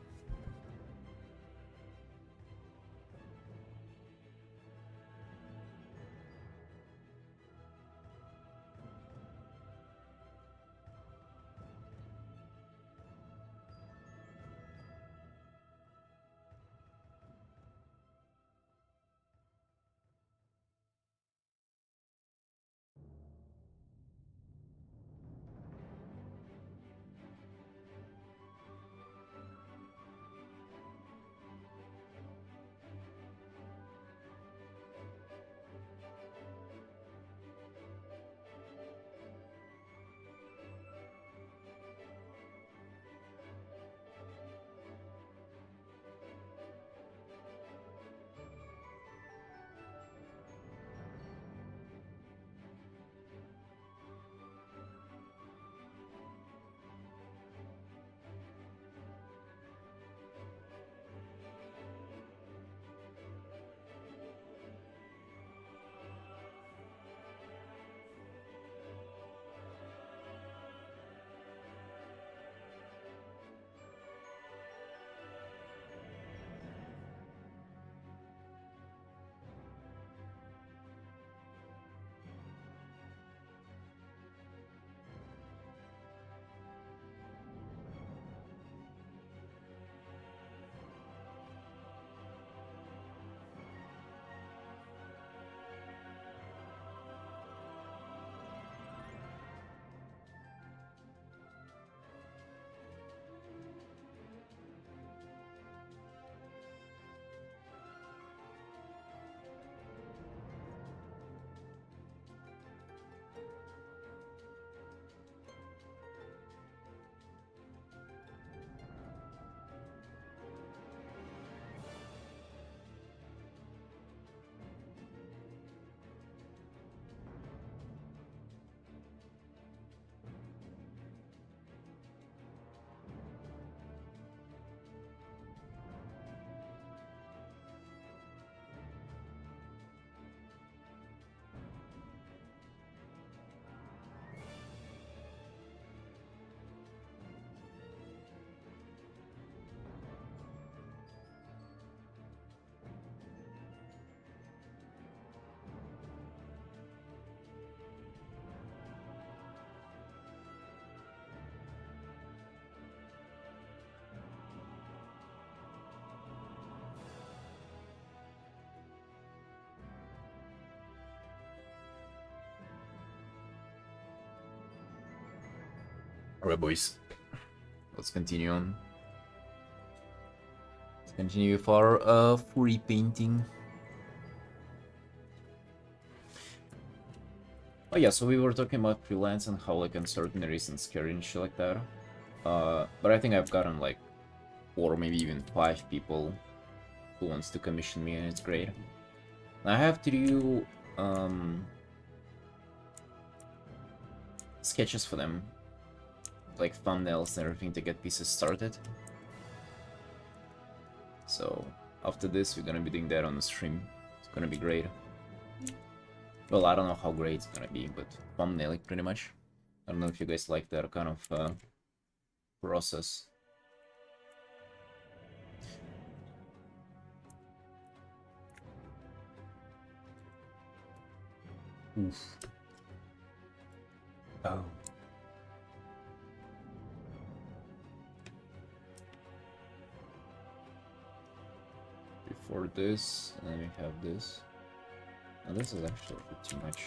Alright, boys. Let's continue on. Let's continue with our free painting. Oh yeah, so we were talking about freelance and how like uncertainty isn't scary and shit like that. But I think I've gotten like 4 or maybe even 5 people who wants to commission me, and it's great. I have to do sketches for them, like thumbnails and everything to get pieces started. So after this, we're gonna be doing that on the stream. It's gonna be great. Well, I don't know how great it's gonna be, but thumbnailing pretty much. I don't know if you guys like that kind of process. Oof. Oh. Before this, and then we have this. Now this is actually a bit too much.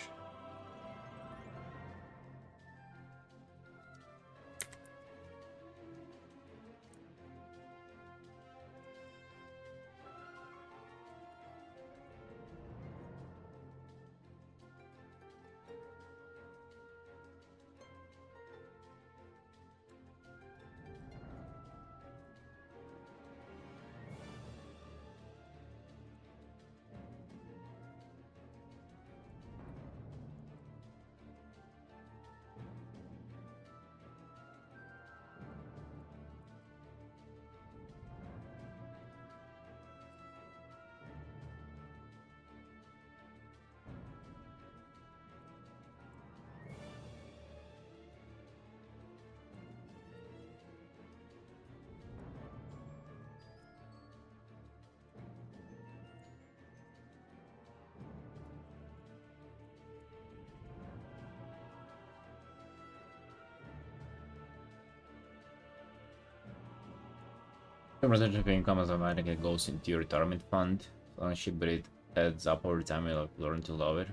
The percentage of income automatically goes into your retirement fund, ownership, but it adds up over time. You'll learn to love it.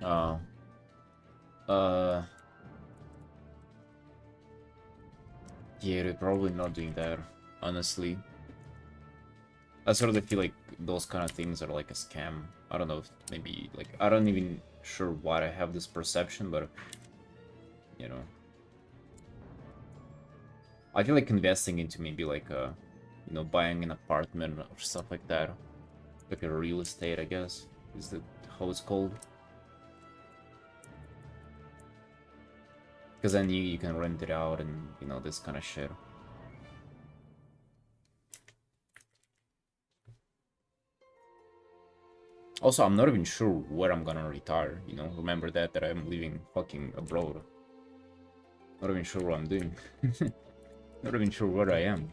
Oh. Yeah, they're probably not doing that, honestly. I sort of feel like those kind of things are like a scam. I don't know if maybe, like, I don't even sure why I have this perception, but, you know. I feel like investing into maybe like a, you know, buying an apartment or stuff like that. Like a real estate, I guess, is that how it's called. Because then you can rent it out and, you know, this kind of shit. Also, I'm not even sure where I'm gonna retire, you know? Remember that I'm living fucking abroad. Not even sure what I'm doing. Not even sure where I am.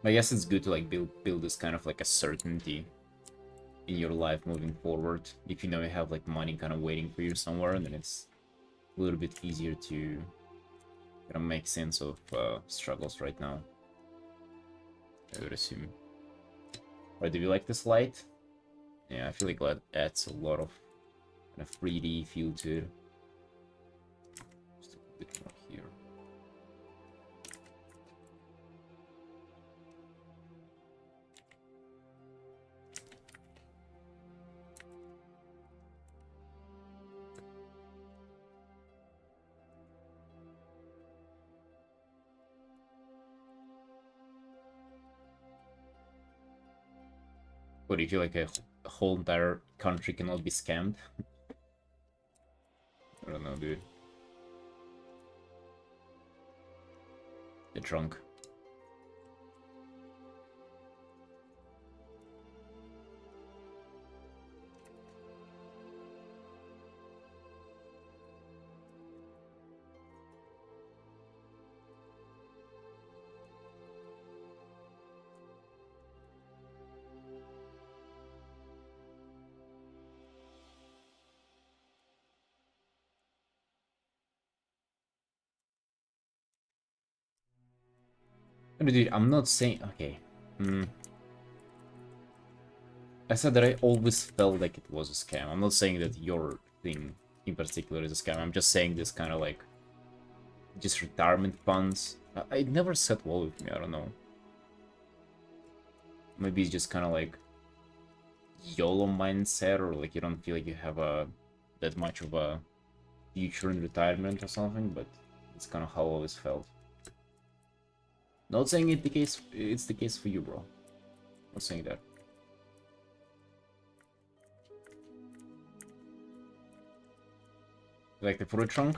I guess it's good to like build this kind of like a certainty in your life moving forward. If you know you have like money kind of waiting for you somewhere, and then it's a little bit easier to kind of make sense of struggles right now, I would assume. Or do you like this light? Yeah, I feel like that adds a lot of kind of 3D feel to it. Just a bit more here. What do you feel like a whole entire country cannot be scammed? I don't know, dude. The trunk. No, dude, I'm not saying... Okay. I said that I always felt like it was a scam. I'm not saying that your thing in particular is a scam. I'm just saying this kind of like... just retirement funds. It never sat well with me, I don't know. Maybe it's just kind of like... YOLO mindset, or like you don't feel like you have that much of a future in retirement or something, but it's kind of how I always felt. Not saying it's the case for you, bro. Not saying that. Like the fruit trunk?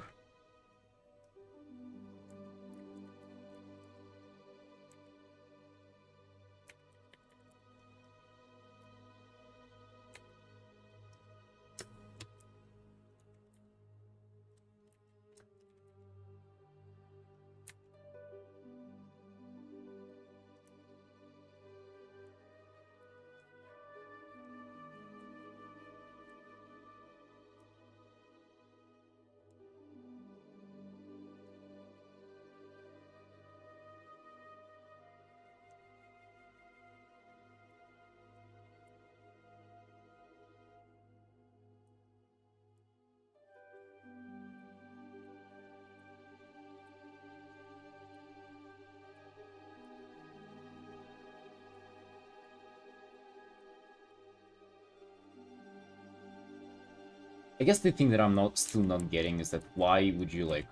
I guess the thing that I'm still not getting is that why would you like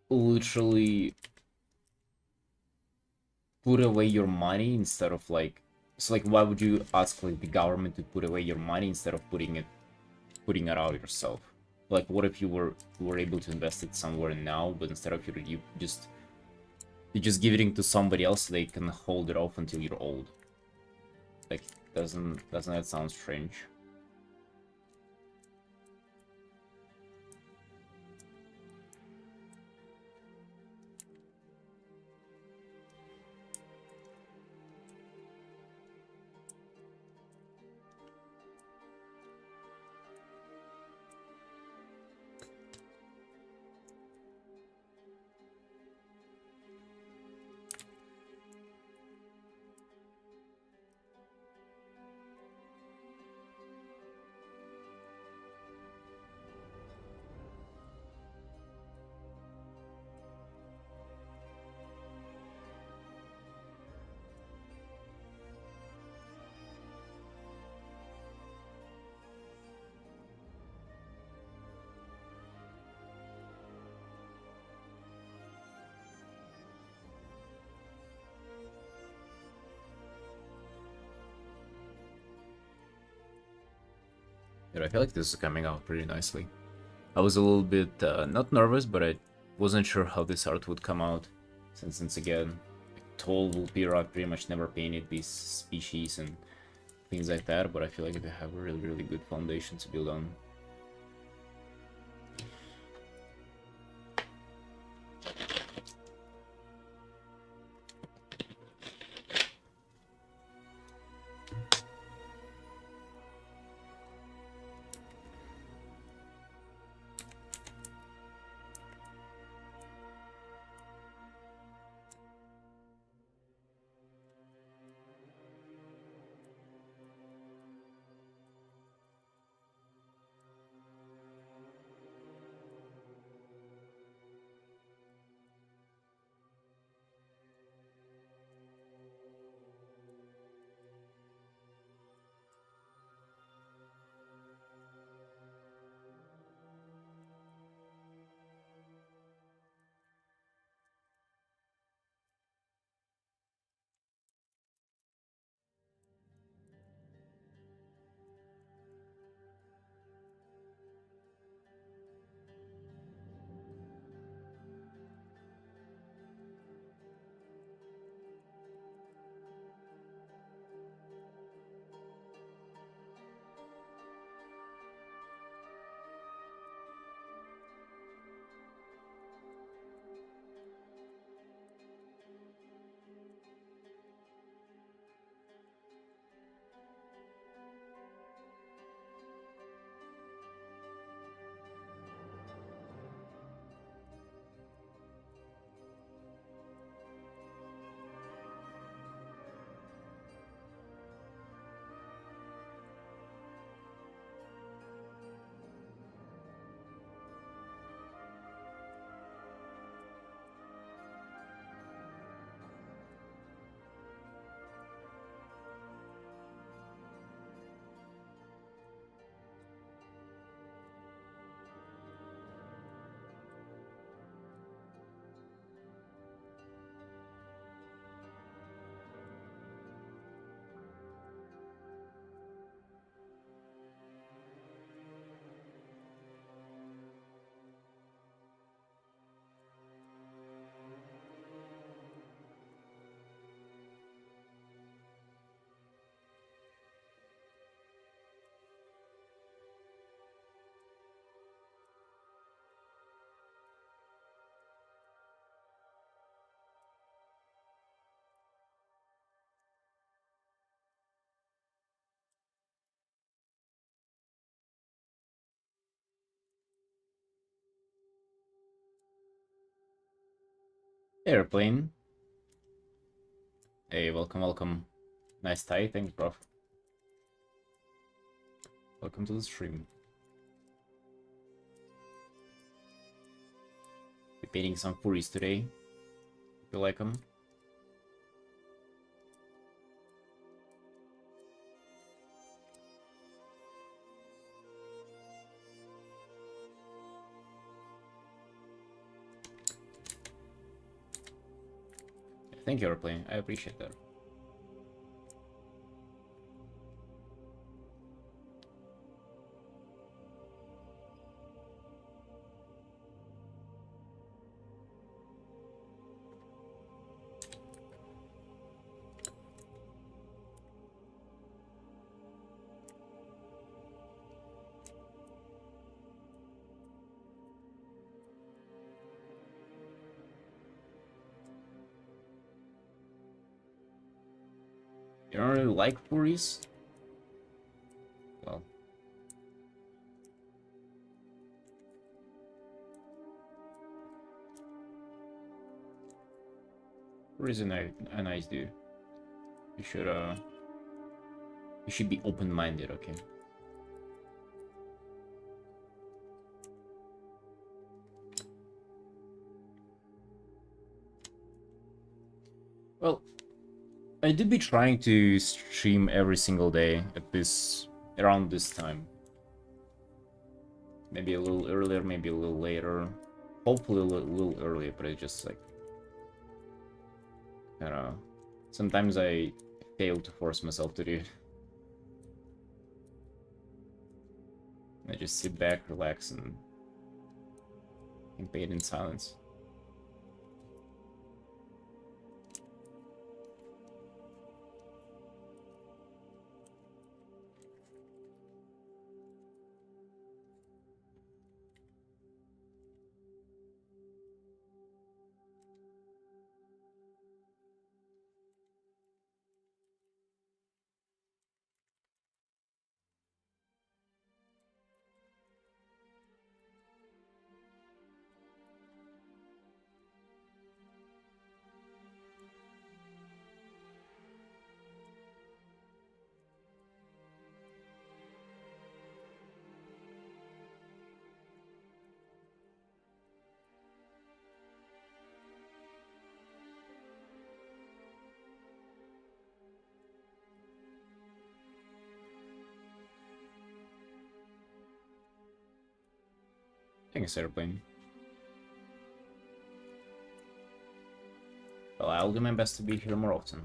literally put away your money instead of like, so like why would you ask like the government to put away your money instead of putting it out yourself? Like what if you were able to invest it somewhere now, but instead of you just give it to somebody else so they can hold it off until you're old? Like doesn't that sound strange? Dude, I feel like this is coming out pretty nicely. I was a little bit not nervous, but I wasn't sure how this art would come out, since again, Toll will pretty much never painted these species and things like that. But I feel like they have a really good foundation to build on. Airplane. Hey, welcome. Nice tie, thanks, bro. Welcome to the stream. Be painting some furries today. If you like them. Thank you, Airplane. I appreciate that. You don't really like furries? Well. Furries are a nice dude. You should be open-minded, okay? Well, I did be trying to stream every single day at around this time. Maybe a little earlier, maybe a little later. Hopefully a little earlier, but it's just like, I don't know. Sometimes I fail to force myself to do it. I just sit back, relax, and pay it in silence. Thanks, Airplane. Well, I'll do my best to be here more often.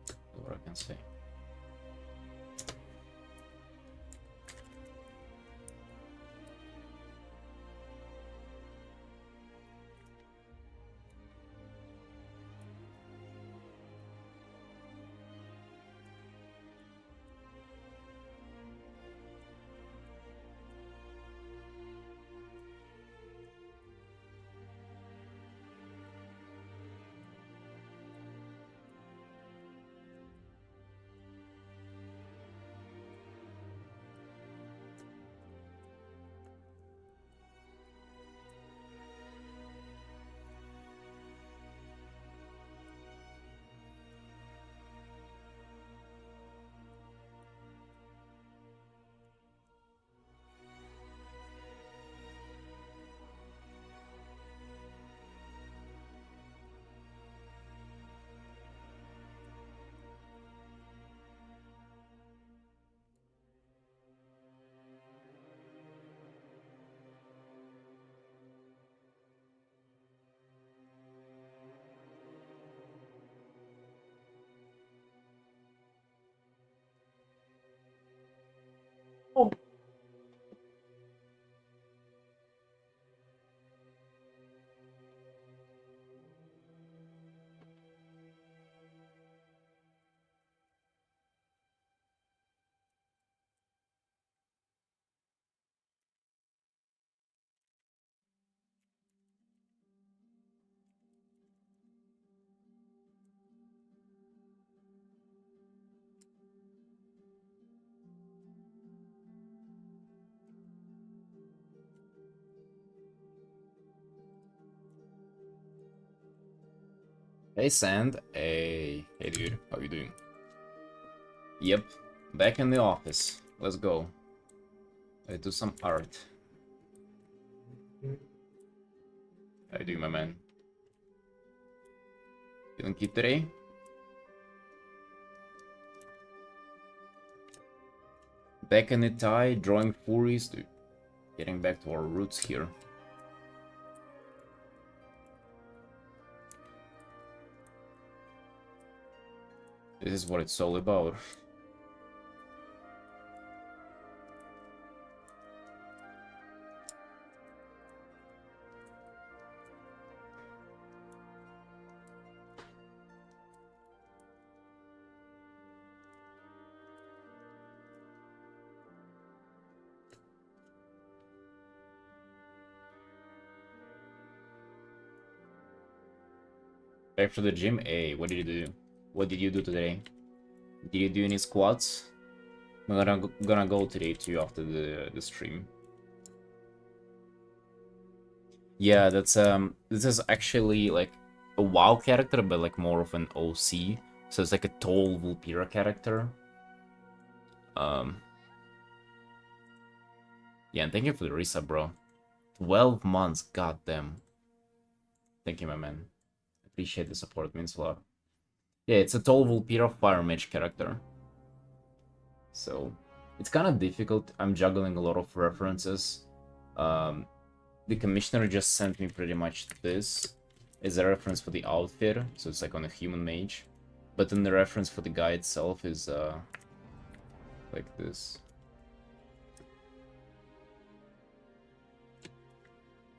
That's what I can say. Oh. Hey, Sand. Hey, dude. How you doing? Yep, back in the office. Let's go. Let's do some art. How you doing, my man? Feeling cute today? Back in the tie, drawing furries, dude. Getting back to our roots here. This is what it's all about. Back to the gym. Hey, what did you do? What did you do today? Did you do any squats? I'm gonna go today too after the stream. Yeah, that's this is actually like a WoW character, but like more of an OC. So it's like a tall Vulpira character. Yeah, and thank you for the resub, bro. 12 months, goddamn. Thank you, my man. Appreciate the support, means a lot. Yeah, it's a tall Vulpira fire mage character. So it's kind of difficult. I'm juggling a lot of references. The commissioner just sent me pretty much this. Is a reference for the outfit, so it's like on a human mage. But then the reference for the guy itself is like this.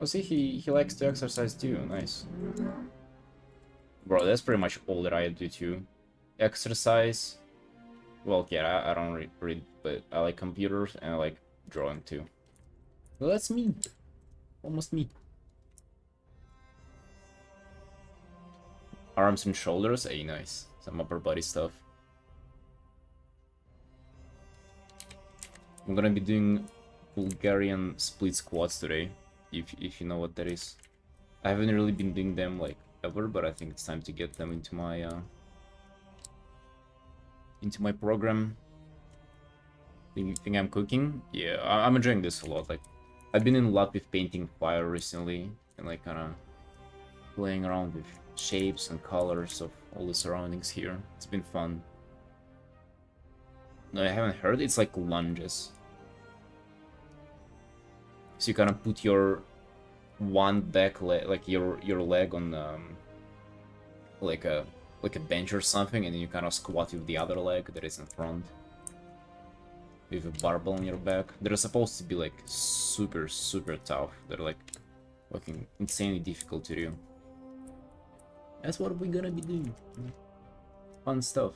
Oh, see, he likes to exercise too. Nice. Bro, that's pretty much all that I do too. Exercise. Well, yeah, I don't read, but I like computers and I like drawing too. Well, that's me. Almost me. Arms and shoulders. Hey, nice. Some upper body stuff. I'm gonna be doing Bulgarian split squats today, if you know what that is. I haven't really been doing them like ever, but I think it's time to get them into my program. Think I'm cooking? Yeah, I'm enjoying this a lot. Like, I've been in love with painting fire recently and like kind of playing around with shapes and colors of all the surroundings here. It's been fun. No, I haven't heard. It's like lunges. So you kind of put your one back leg, like your leg on like a bench or something, and then you kind of squat with the other leg that is in front with a barbell on your back. They're supposed to be like super tough. They're like fucking insanely difficult to do. That's what we're gonna be doing. Fun stuff.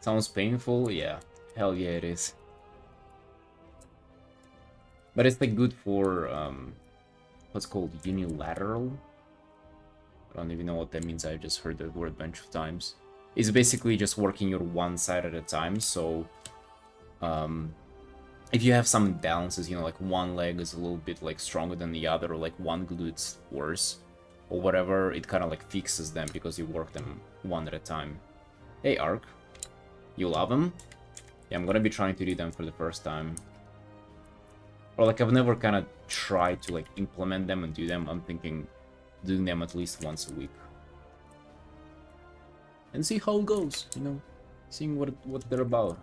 Sounds painful? Yeah. Hell yeah, it is. But it's like good for what's called unilateral. I don't even know what that means. I just heard that word a bunch of times. It's basically just working your one side at a time. So if you have some imbalances, you know, like one leg is a little bit like stronger than the other, or like one glute's worse, or whatever, it kind of like fixes them because you work them one at a time. Hey, Ark. You love them? Yeah, I'm gonna be trying to do them for the first time. Or like, I've never kind of tried to like implement them and do them. I'm thinking doing them at least once a week. And see how it goes, you know? Seeing what they're about.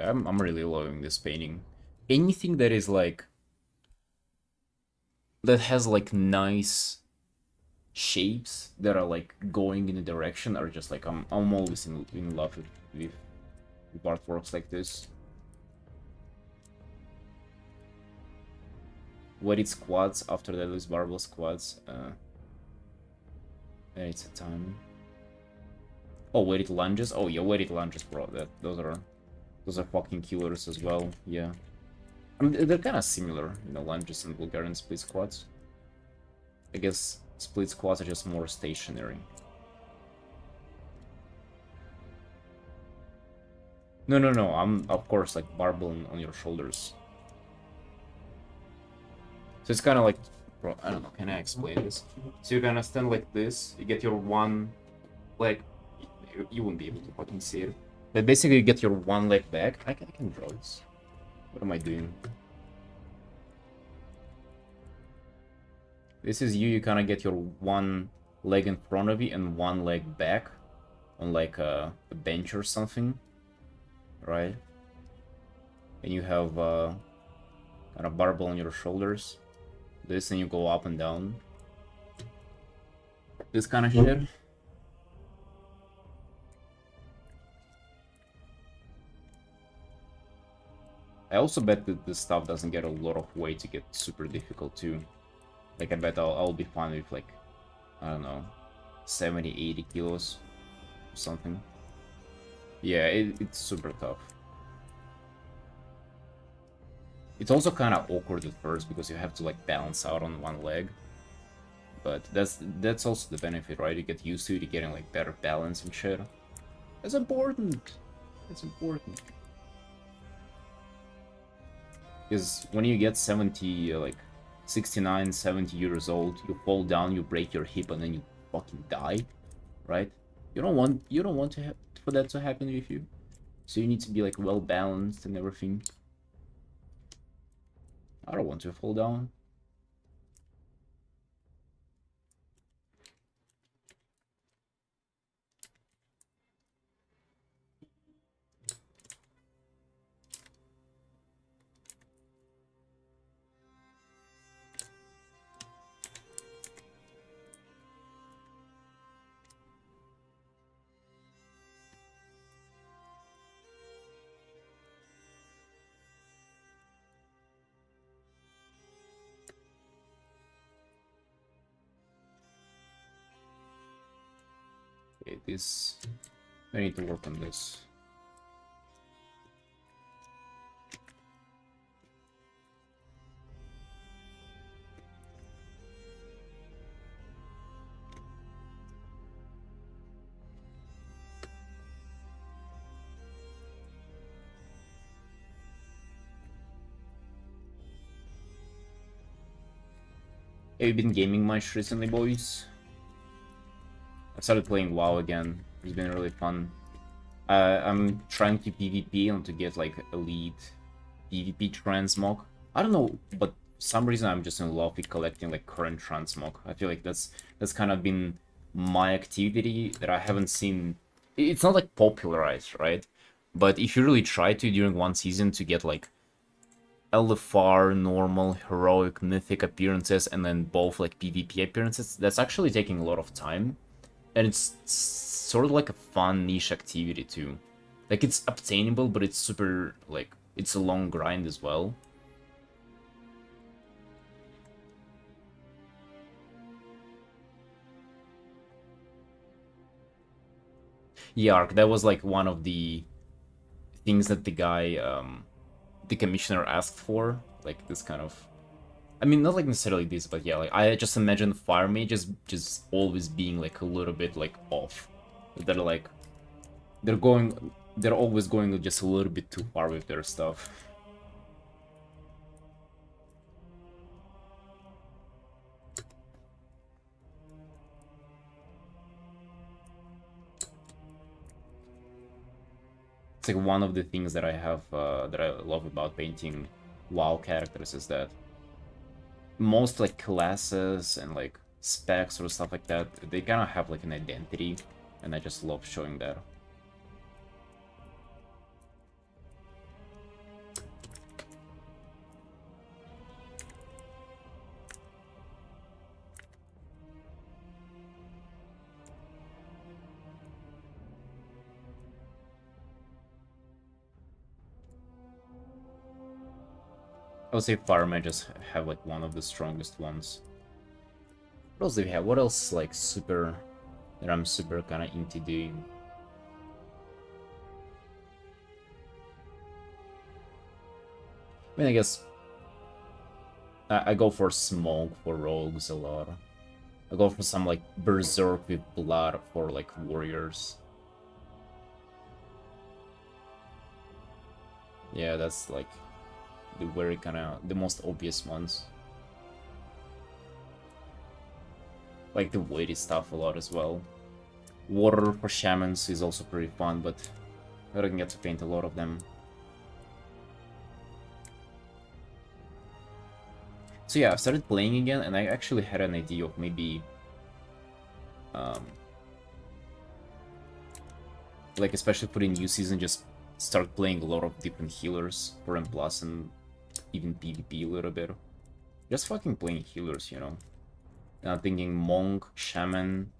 I'm really loving this painting. Anything that is like that has like nice shapes that are like going in a direction are just like I'm always in love with artworks like this. Weighted squats after that is barbell squats. It's a time. Oh, weighted lunges. Oh yeah, weighted lunges, bro. Those are fucking killers as well, yeah. I mean, they're kind of similar, you know, lunges and Bulgarian split squats. I guess split squats are just more stationary. No, I'm, of course, like, barbell on your shoulders. So it's kind of like, bro, I don't know, can I explain this? So you're gonna stand like this, you get your one leg, you won't be able to fucking see it. But basically you get your one leg back. I can draw this. What am I doing? This is you kind of get your one leg in front of you and one leg back on like a bench or something, right? And you have kind of barbell on your shoulders. This, and you go up and down. This kind of shit. I also bet that this stuff doesn't get a lot of weight to get super difficult too. Like, I bet I'll be fine with, like, I don't know, 70, 80 kilos or something. Yeah, it's super tough. It's also kind of awkward at first because you have to, like, balance out on one leg. But that's also the benefit, right? You get used to it, you're getting, like, better balance and shit. That's important. It's important. Because when you get 70, like, 69, 70 years old, you fall down, you break your hip, and then you fucking die, right? You don't want for that to happen with you. So you need to be, like, well balanced and everything. I don't want to fall down. Okay, this... I need to work on this. Have you been gaming much recently, boys? I started playing WoW again. It's been really fun. I'm trying to PvP and to get like elite PvP transmog. I don't know, but for some reason I'm just in love with collecting like current transmog. I feel like that's kind of been my activity that I haven't seen. It's not like popularized, right? But if you really try to during one season to get like LFR, normal, heroic, mythic appearances, and then both like PvP appearances, that's actually taking a lot of time. And it's sort of like a fun niche activity too. Like, it's obtainable, but it's super, like, it's a long grind as well. Yeah, Ark, that was like one of the things that the guy, the commissioner asked for. Like, this kind of... I mean, not like necessarily this, but yeah, like, I just imagine fire mages just always being like a little bit like off. They're like, they're always going just a little bit too far with their stuff. It's like one of the things that I have, that I love about painting WoW characters is that most like classes and like specs or stuff like that, they kind of have like an identity, and I just love showing that. I would say fire mages have like one of the strongest ones. What else do we have? What else like super that I'm super kind of into doing? I mean, I guess I go for smoke for rogues a lot. I go for some like berserk with blood for like warriors. Yeah, that's like the very kind of the most obvious ones. Like the weighty stuff a lot as well. Water for shamans is also pretty fun, but I don't get to paint a lot of them. So yeah, I've started playing again, and I actually had an idea of maybe, like especially for the new season, just start playing a lot of different healers for M+, and even PvP a little bit. Just fucking playing healers, you know. And I'm thinking Monk, Shaman,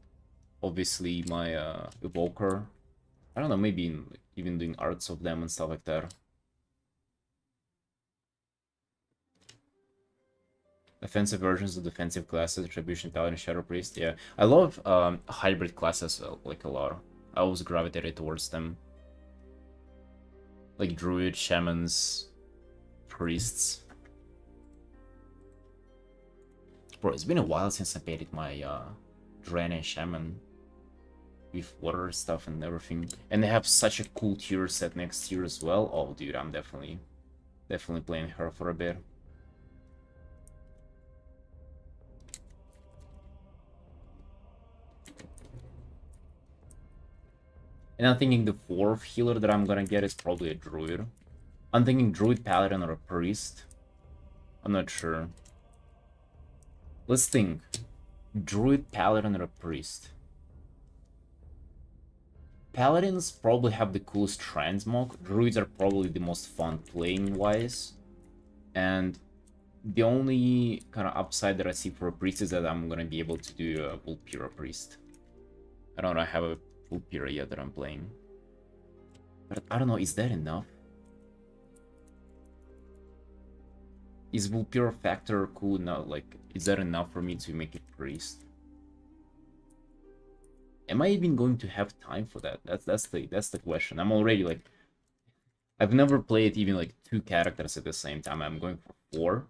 obviously my Evoker. I don't know, maybe even doing arts of them and stuff like that. Offensive versions of defensive classes, Attribution, Paladin, Shadow Priest. Yeah, I love hybrid classes like a lot. I always gravitated towards them. Like Druid, Shamans, Priests. Bro, it's been a while since I painted my Drain and Shaman with water stuff and everything. And they have such a cool tier set next year as well. Oh, dude, I'm definitely playing her for a bit. And I'm thinking the fourth healer that I'm gonna get is probably a Druid. I'm thinking Druid, Paladin, or a Priest. I'm not sure. Let's think. Druid, Paladin, or a Priest. Paladins probably have the coolest transmog. Druids are probably the most fun playing-wise. And the only kind of upside that I see for a Priest is that I'm gonna be able to do a Vulpira Priest. I don't know, I have a Vulpira yet that I'm playing. But I don't know, is that enough? Is Vulpira Factor cool enough? Like, is that enough for me to make it Priest? Am I even going to have time for that? That's the question. I'm already like, I've never played even like 2 characters at the same time. I'm going for 4.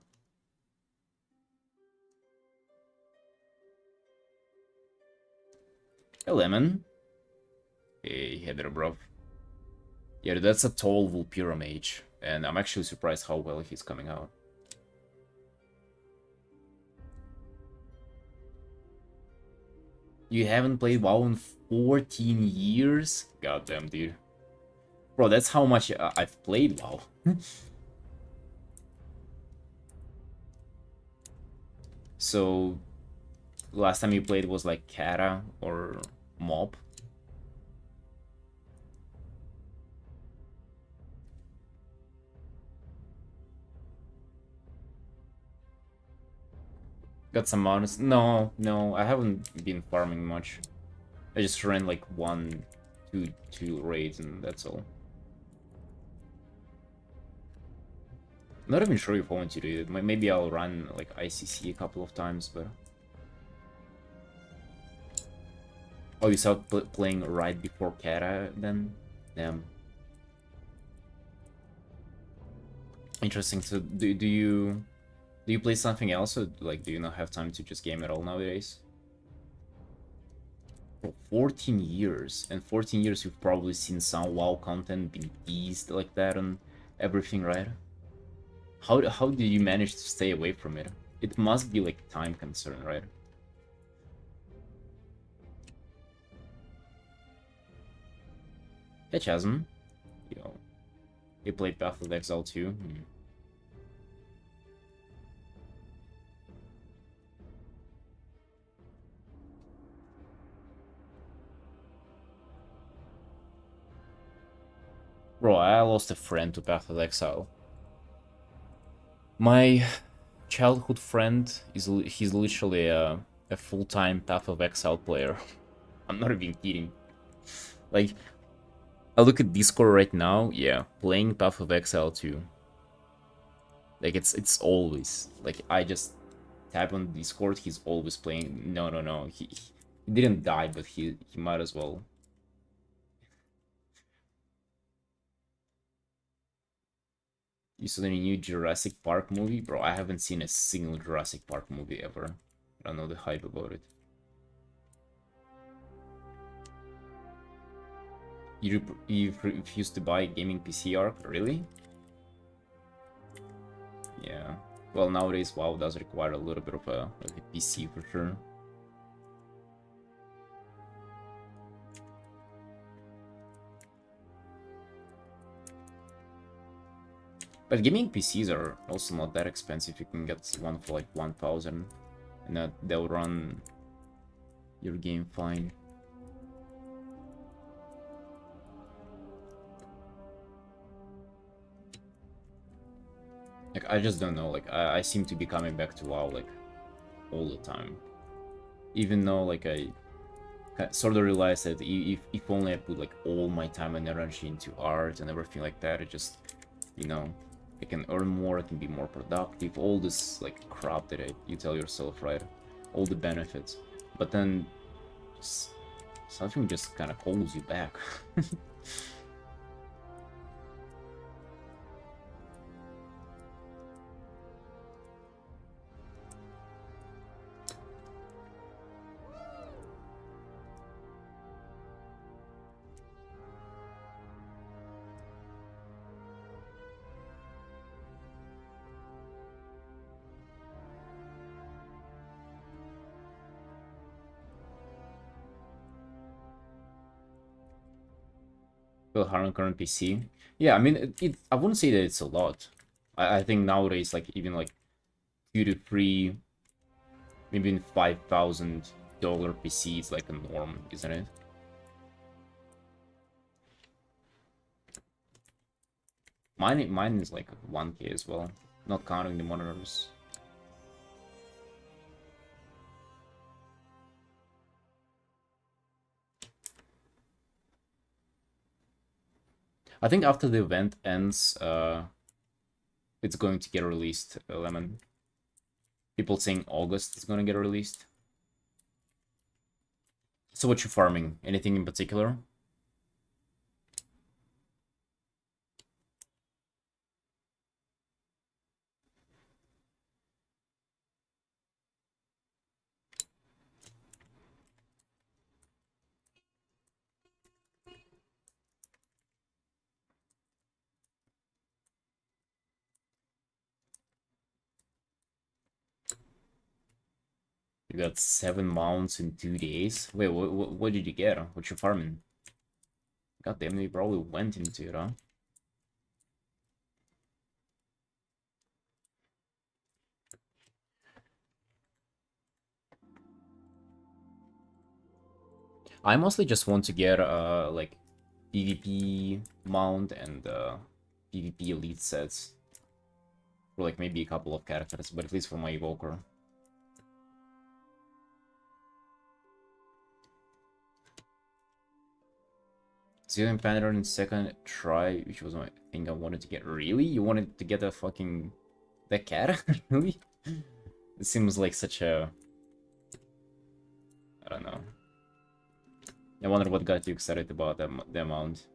Hey, Lemon. Hey, Heather, bro. Yeah, that's a tall Vulpira mage, and I'm actually surprised how well he's coming out. You haven't played WoW in 14 years? Goddamn, dude. Bro, that's how much I've played WoW. So, last time you played was like Kata or Mob? Got some honest. No, I haven't been farming much. I just ran like 1, 2 raids and that's all. I'm not even sure if I want to do it. Maybe I'll run like ICC a couple of times, but... Oh, you started playing right before Kata then? Damn. Interesting. So do you play something else, or like do you not have time to just game at all nowadays? For 14 years, and 14 years you've probably seen some WoW content being teased like that and everything, right? How do you manage to stay away from it? It must be like time concern, right? Hey Chasm, yo, you played Path of Exile too? Bro, I lost a friend to Path of Exile. My childhood friend he's literally a full-time Path of Exile player. I'm not even kidding. Like, I look at Discord right now, yeah, playing Path of Exile 2. Like, it's always, like, I just tap on Discord, he's always playing. No, he didn't die, but he might as well. You saw the new Jurassic Park movie? Bro, I haven't seen a single Jurassic Park movie ever. I don't know the hype about it. You refused to buy gaming PC ARC? Really? Yeah. Well, nowadays WoW does require a little bit of a PC for sure. But gaming PCs are also not that expensive. You can get one for like 1,000, and they'll run your game fine. Like, I just don't know. Like, I seem to be coming back to WoW like all the time, even though like I sort of realized that if only I put like all my time and energy into art and everything like that, it just, you know, I can earn more, I can be more productive, all this like crap that you tell yourself, right? All the benefits, but then something just kind of holds you back. Well, Harlan current PC. Yeah, I mean, I wouldn't say that it's a lot. I think nowadays, like, even like 2 to 3, maybe even $5,000 PC is like a norm, isn't it? Mine is like 1K as well, not counting the monitors. I think after the event ends, it's going to get released, Lemon. People saying August is gonna get released. So what you farming? Anything in particular? You got 7 mounts in 2 days. Wait, what did you get? What you farming? God damn, you probably went into it, huh? I mostly just want to get like PvP mount and PvP elite sets for like maybe a couple of characters, but at least for my evoker. Zillion Panther in second try, which was my thing I wanted to get. Really? You wanted to get a fucking that cat? Really? It seems like such a, I don't know. I wonder what got you excited about the amount.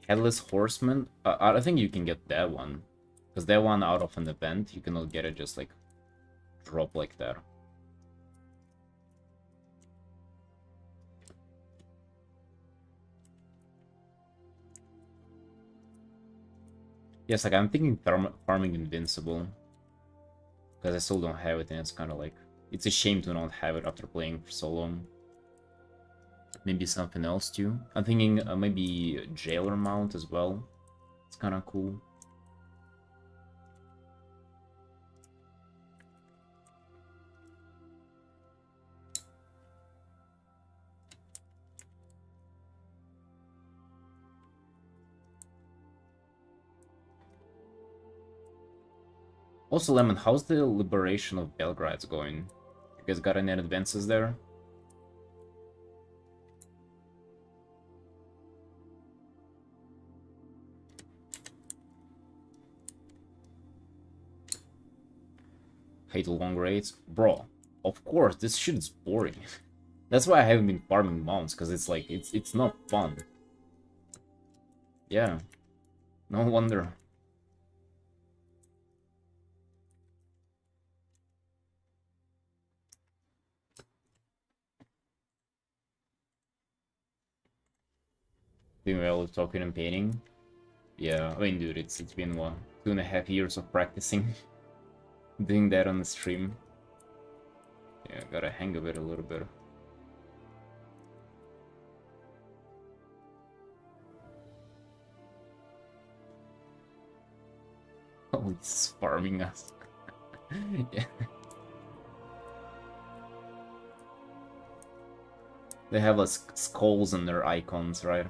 Headless Horseman? I think you can get that one. Because that one out of an event, you cannot get it just like drop like that. Yes, like I'm thinking farming Invincible. Because I still don't have it and it's kind of like... It's a shame to not have it after playing for so long. Maybe something else too. I'm thinking maybe Jailer mount as well. It's kind of cool. Also, Lemon, how's the liberation of Belgrade going? You guys got any advances there? Hate long raids? Bro, of course, this shit is boring. That's why I haven't been farming mounts, because it's like, it's not fun. Yeah, no wonder. Doing well with talking and painting. Yeah, I mean, dude, it's been what, 2.5 years of practicing doing that on the stream. Yeah, gotta hang of it a little bit. Oh, he's farming us. Yeah. They have like skulls in their icons, right?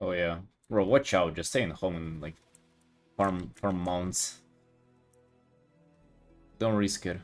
Oh yeah. Bro, watch out, just stay in home and like farm mounts. Don't risk it.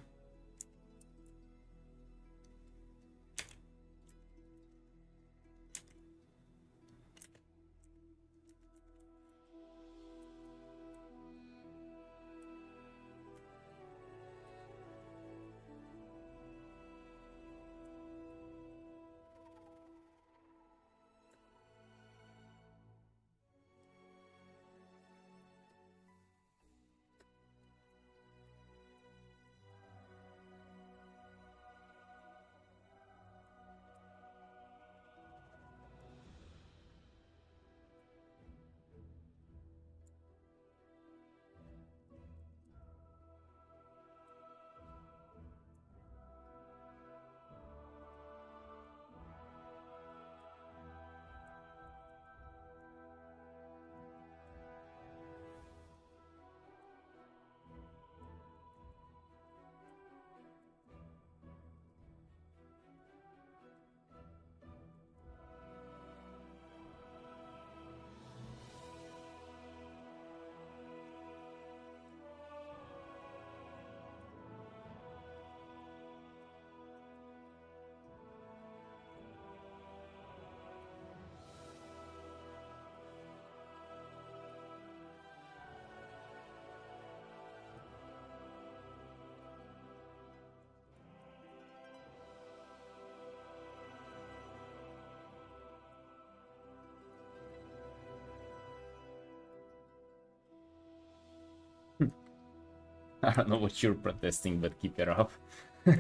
I don't know what you're protesting, but keep it up.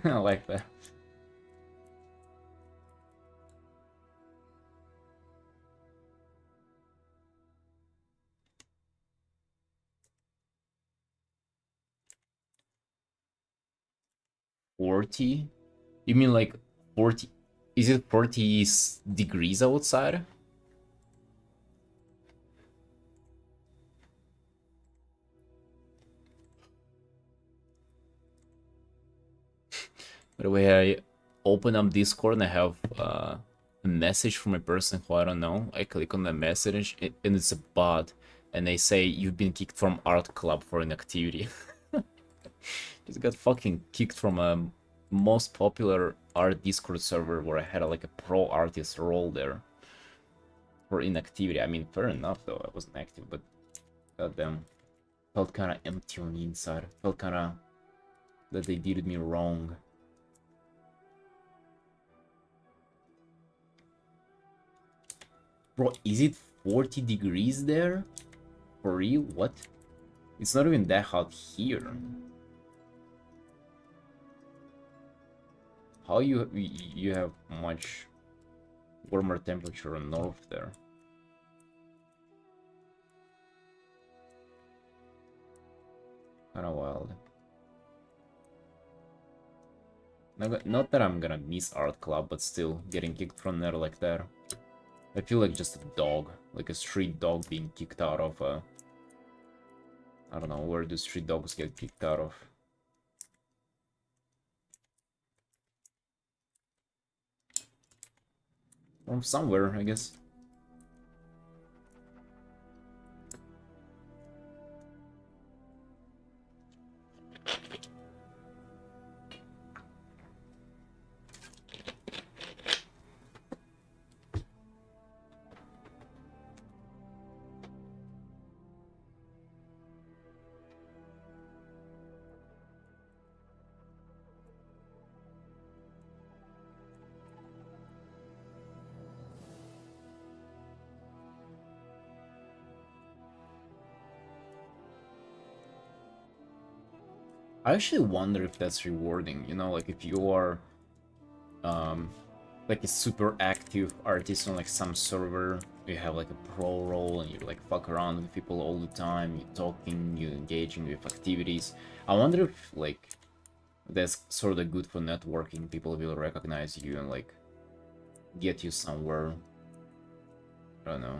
I like that. $40? You mean like 40? Is it 40 degrees outside? By the way, I open up Discord and I have a message from a person who I don't know. I click on the message and it's a bot, and they say you've been kicked from art club for inactivity. Just got fucking kicked from a most popular art Discord server where I had like a pro artist role there for inactivity. I mean, fair enough though, I wasn't active, but goddamn, felt kind of empty on the inside. Felt kind of that they did me wrong. Bro, is it 40 degrees there? For real? What? It's not even that hot here. How you have much warmer temperature on north there? Kinda wild. Not that I'm gonna miss art club, but still, getting kicked from there like that. I feel like just a dog, like a street dog being kicked out of I don't know, where do street dogs get kicked out of? From somewhere, I guess. I actually wonder if that's rewarding, you know, like if you are um like a super active artist on like some server, you have like a pro role and you like fuck around with people all the time, you're talking, you're engaging with activities. I wonder if like that's sort of good for networking, people will recognize you and like get you somewhere. I don't know.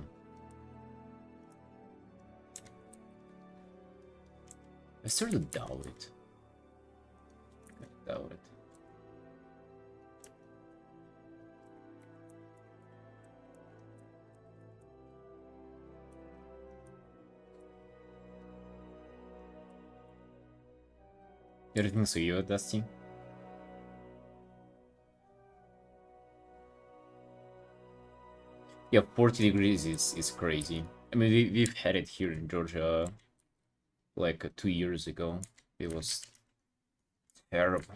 I sort of doubt it. I doubt it. Everything so you, Dusty? Yeah, 40 degrees is crazy. I mean, we've had it here in Georgia like 2 years ago. It was terrible.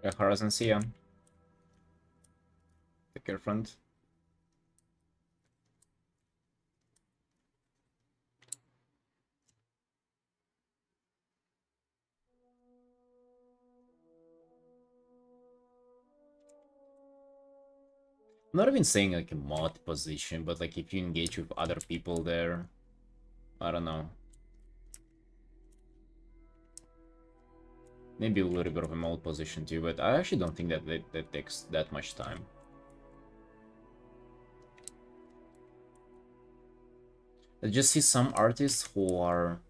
Yeah, Horizon, see ya. Take care, friend. I'm not even saying like a mod position, but like if you engage with other people there, I don't know. Maybe a little bit of a mod position too, but I actually don't think that takes that much time. I just see some artists who are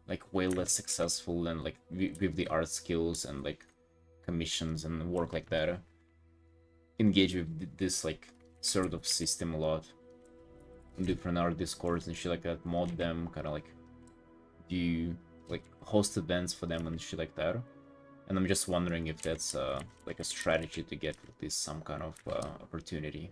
like way less successful and like with the art skills and like commissions and work like that engage with this like sort of system a lot in different art discords and shit like that, mod them, kind of like do like host events for them and shit like that. And I'm just wondering if that's like a strategy to get this some kind of opportunity.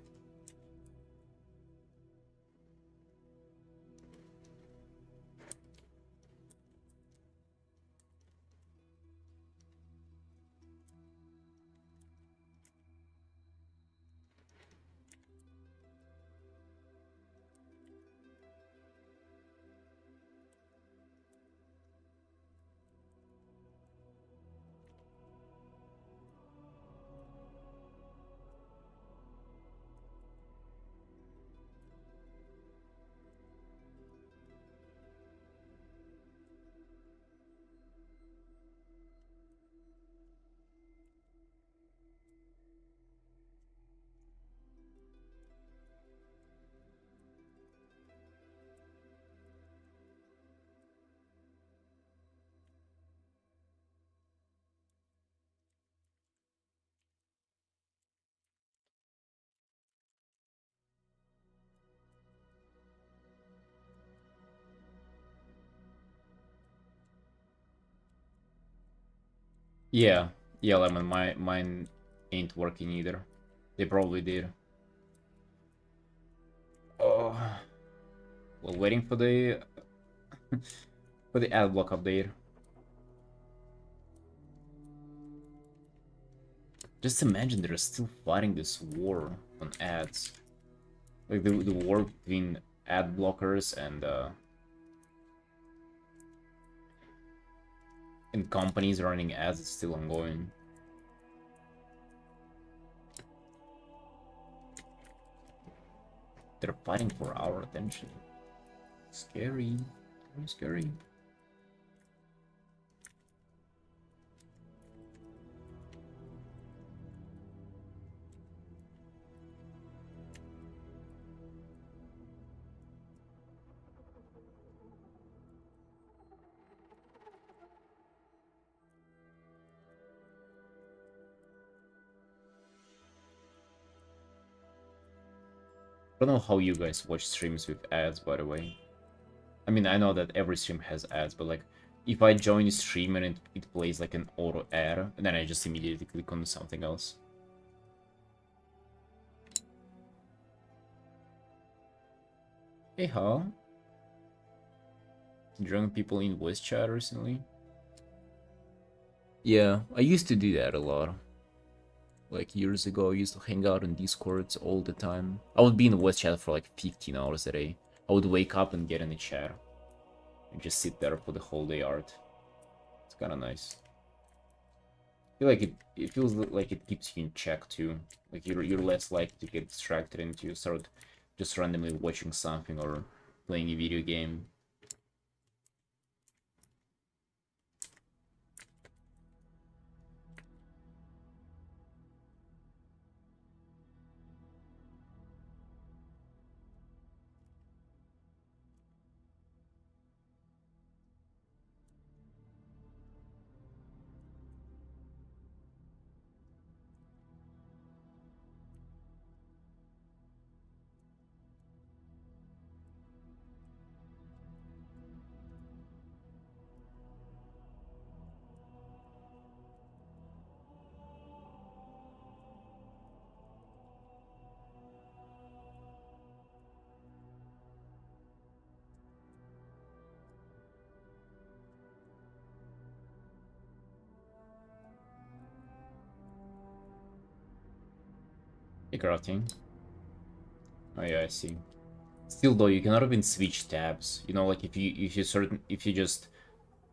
Yeah, yeah, Lemon, mine ain't working either. They probably did. Oh, well, waiting for the ad block update. Just imagine they're still fighting this war on ads. Like the war between ad blockers and companies running ads is still ongoing. They're fighting for our attention. Scary. Very scary. I don't know how you guys watch streams with ads, by the way. I mean, I know that every stream has ads, but like, if I join a stream and it plays like an auto ad, and then I just immediately click on something else. Hey, how? Joining people in voice chat recently? Yeah, I used to do that a lot. Like years ago, I used to hang out in Discords all the time. I would be in the voice chat for like 15 hours a day. I would wake up and get in the chat. And just sit there for the whole day art. It's kinda nice. I feel like it feels like it keeps you in check too. Like you're less likely to get distracted and to start just randomly watching something or playing a video game. Hey, crafting. Oh yeah, I see. Still though, you cannot even switch tabs. You know, like if you just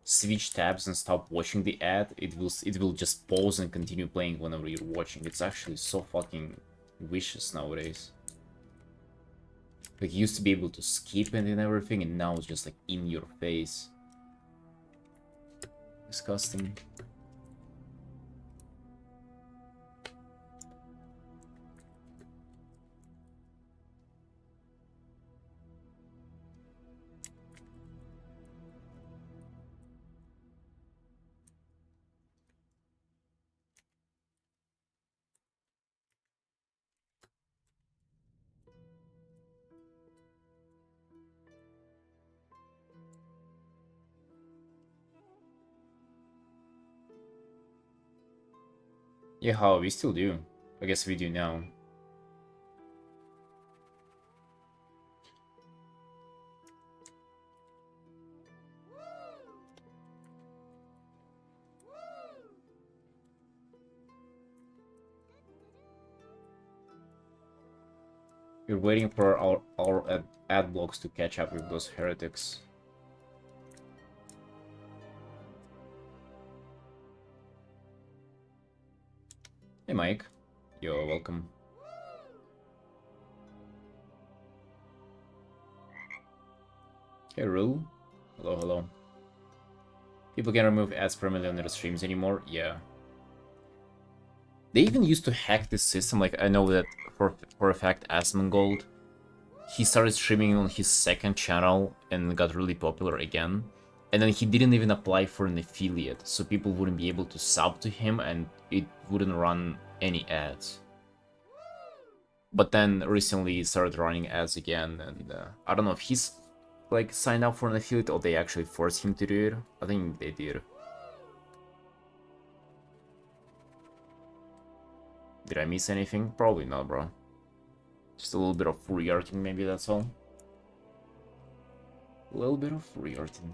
switch tabs and stop watching the ad, it will just pause and continue playing whenever you're watching. It's actually so fucking vicious nowadays. Like you used to be able to skip it and everything, and now it's just like in your face. Disgusting. Yeah, how we still do. I guess we do now. We're waiting for our ad blocks to catch up with those heretics. Hey Mike. Yo, welcome. Hey Rule. Hello, hello. People can remove ads permanently on their streams anymore? Yeah. They even used to hack this system, like I know that for a fact Asmongold, he started streaming on his second channel and got really popular again. And then he didn't even apply for an affiliate, so people wouldn't be able to sub to him and it wouldn't run any ads. But then recently he started running ads again, and I don't know if he's like signed up for an affiliate or they actually forced him to do it. I think they did. Did I miss anything? Probably not, bro. Just a little bit of free Artin, maybe that's all. A little bit of free Artin.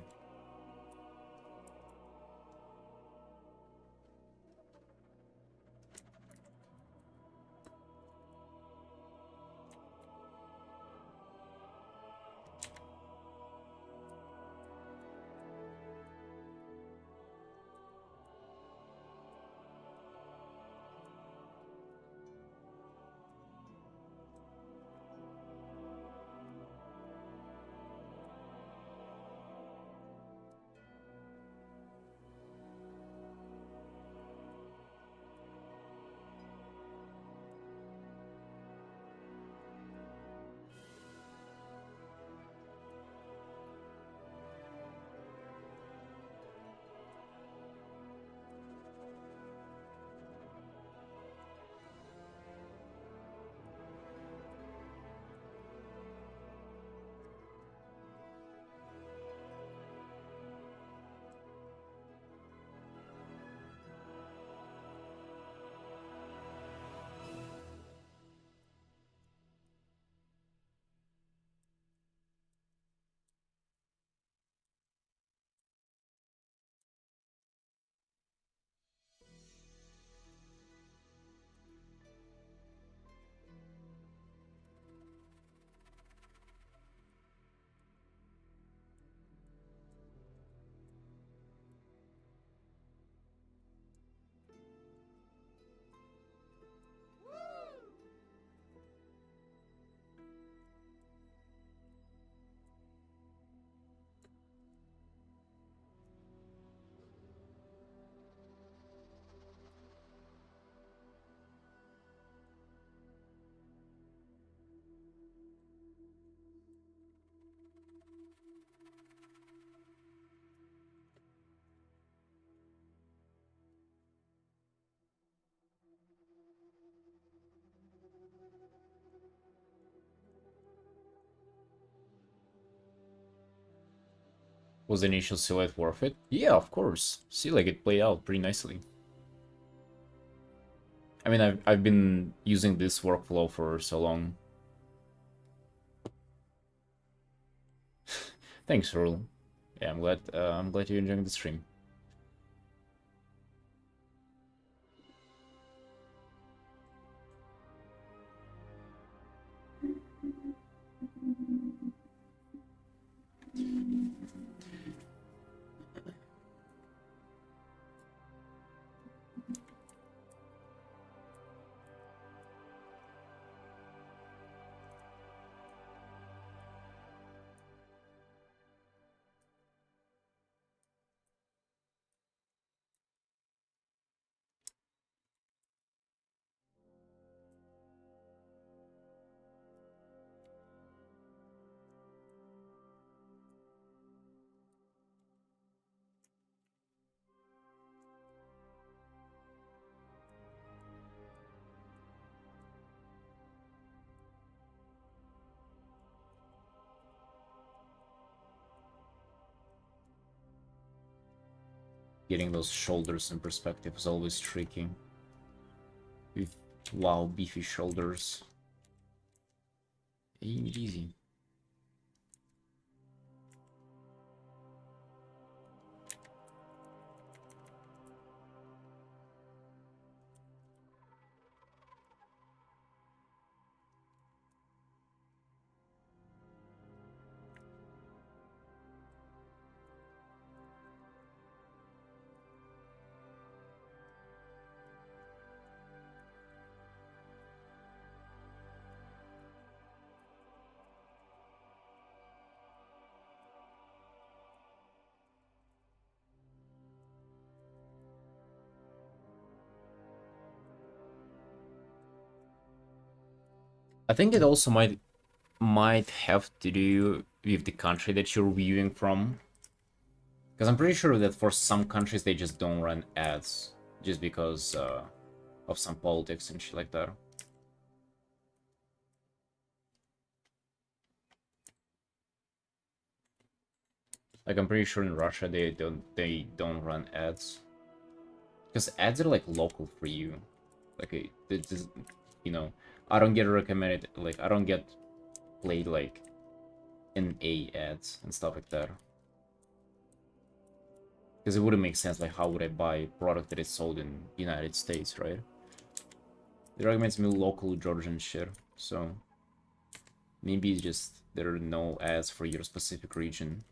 Was the initial silhouette worth it? Yeah, of course. See, like, it played out pretty nicely. I mean, I've been using this workflow for so long. Thanks, Rule. Yeah, I'm glad you're enjoying the stream. Getting those shoulders in perspective is always tricky. With, wow, beefy shoulders. Easy. I think it also might have to do with the country that you're viewing from. Because I'm pretty sure that for some countries they just don't run ads just because of some politics and shit like that. Like I'm pretty sure in Russia they don't run ads. Because ads are like local for you. Like, this is, you know, I don't get recommended, like, I don't get played, like, NA ads and stuff like that. Because it wouldn't make sense, like, how would I buy a product that is sold in United States, right? It recommends me local Georgian shit, so maybe it's just there are no ads for your specific region.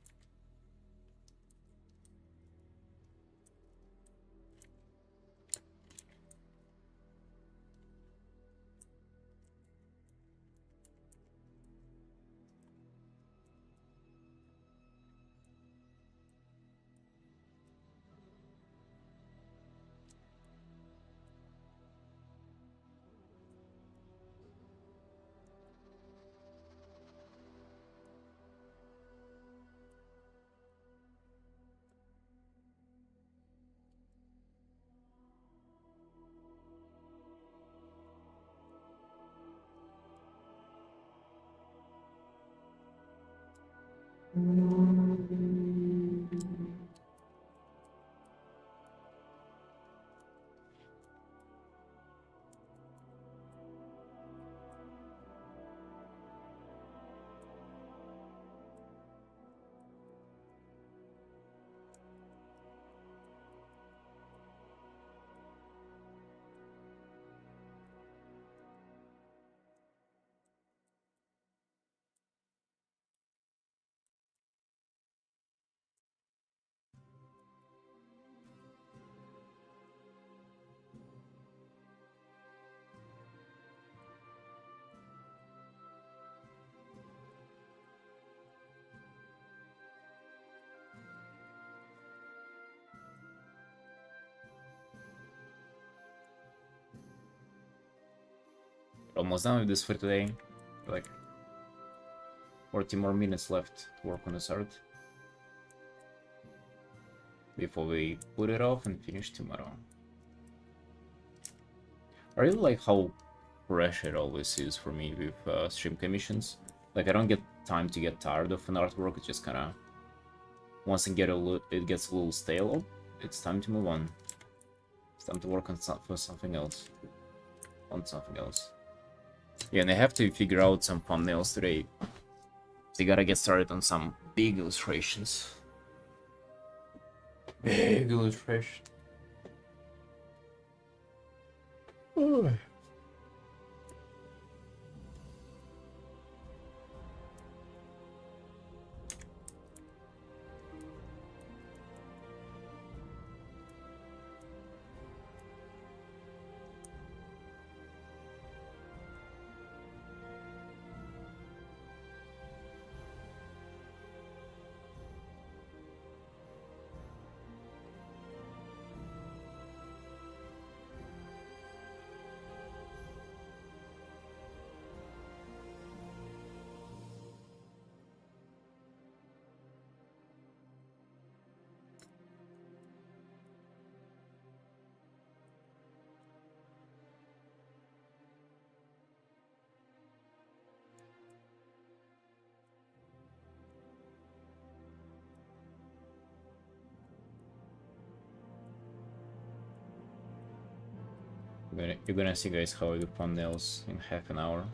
Almost done with this for today. Like 40 more minutes left to work on this art before we put it off and finish tomorrow. I really like how fresh it always is for me with stream commissions. Like, I don't get time to get tired of an artwork. It's just kind of, once it gets a little stale, oh, it's time to move on. It's time to work on for something else. On something else. Yeah, and I have to figure out some thumbnails today. So you gotta get started on some big illustrations. Big illustration. Oh. You're gonna see, guys, how I do thumbnails in half an hour.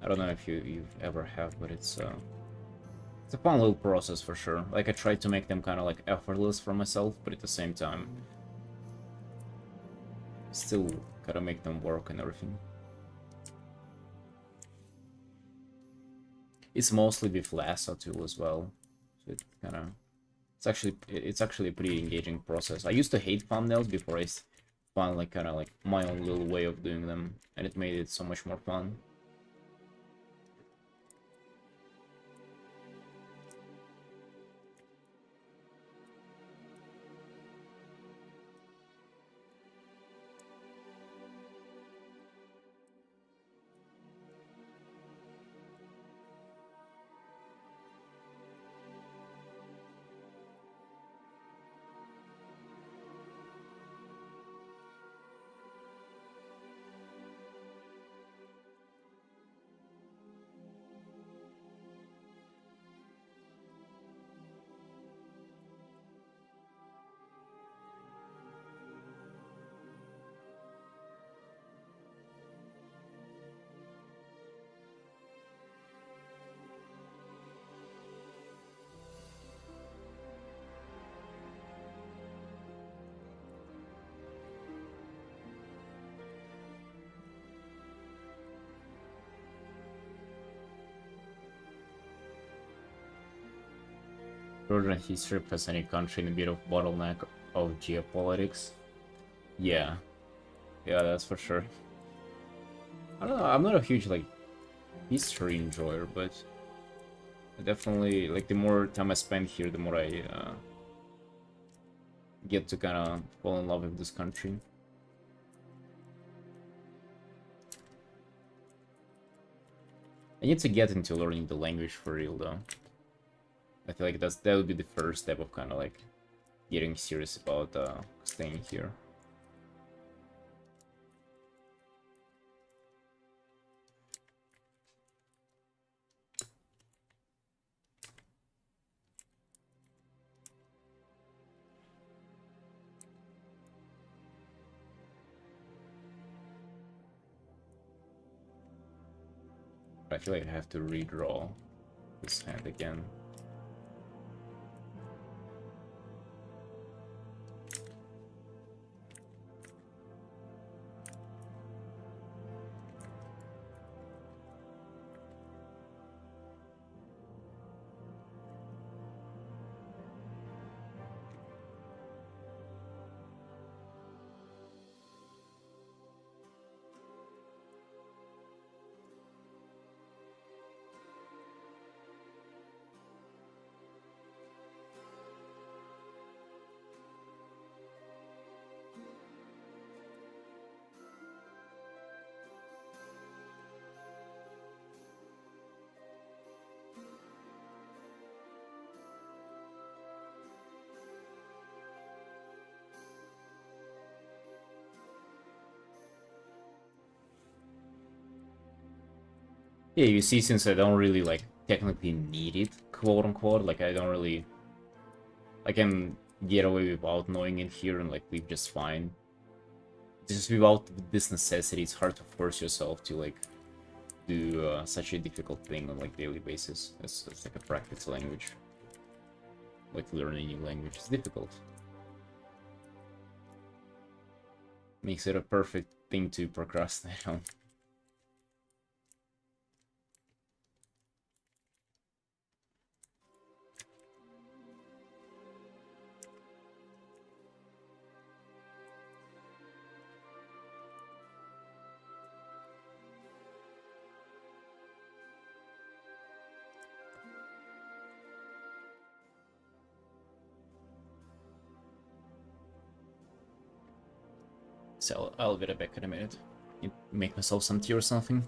I don't know if you've ever have, but it's a fun little process for sure. Like, I try to make them kind of like effortless for myself, but at the same time, still gotta make them work and everything. It's mostly with lasso tool as well, so it kind of it's actually a pretty engaging process. I used to hate thumbnails before I found like kind of like my own little way of doing them, and it made it so much more fun. Georgian history puts any country in a bit of bottleneck of geopolitics. Yeah, yeah, that's for sure. I don't know. I'm not a huge like history enjoyer, but I definitely like the more time I spend here, the more I get to kind of fall in love with this country. I need to get into learning the language for real, though. I feel like that would be the first step of kind of like getting serious about staying here. I feel like I have to redraw this hand again. Yeah, you see, since I don't really like technically need it, quote unquote, like I don't really, I can get away without knowing it here and like live just fine. Just without this necessity, it's hard to force yourself to like do such a difficult thing on like daily basis. It's like a practice language, like learning a new language is difficult. Makes it a perfect thing to procrastinate on. So I'll be right back in a minute. Make myself some tea or something.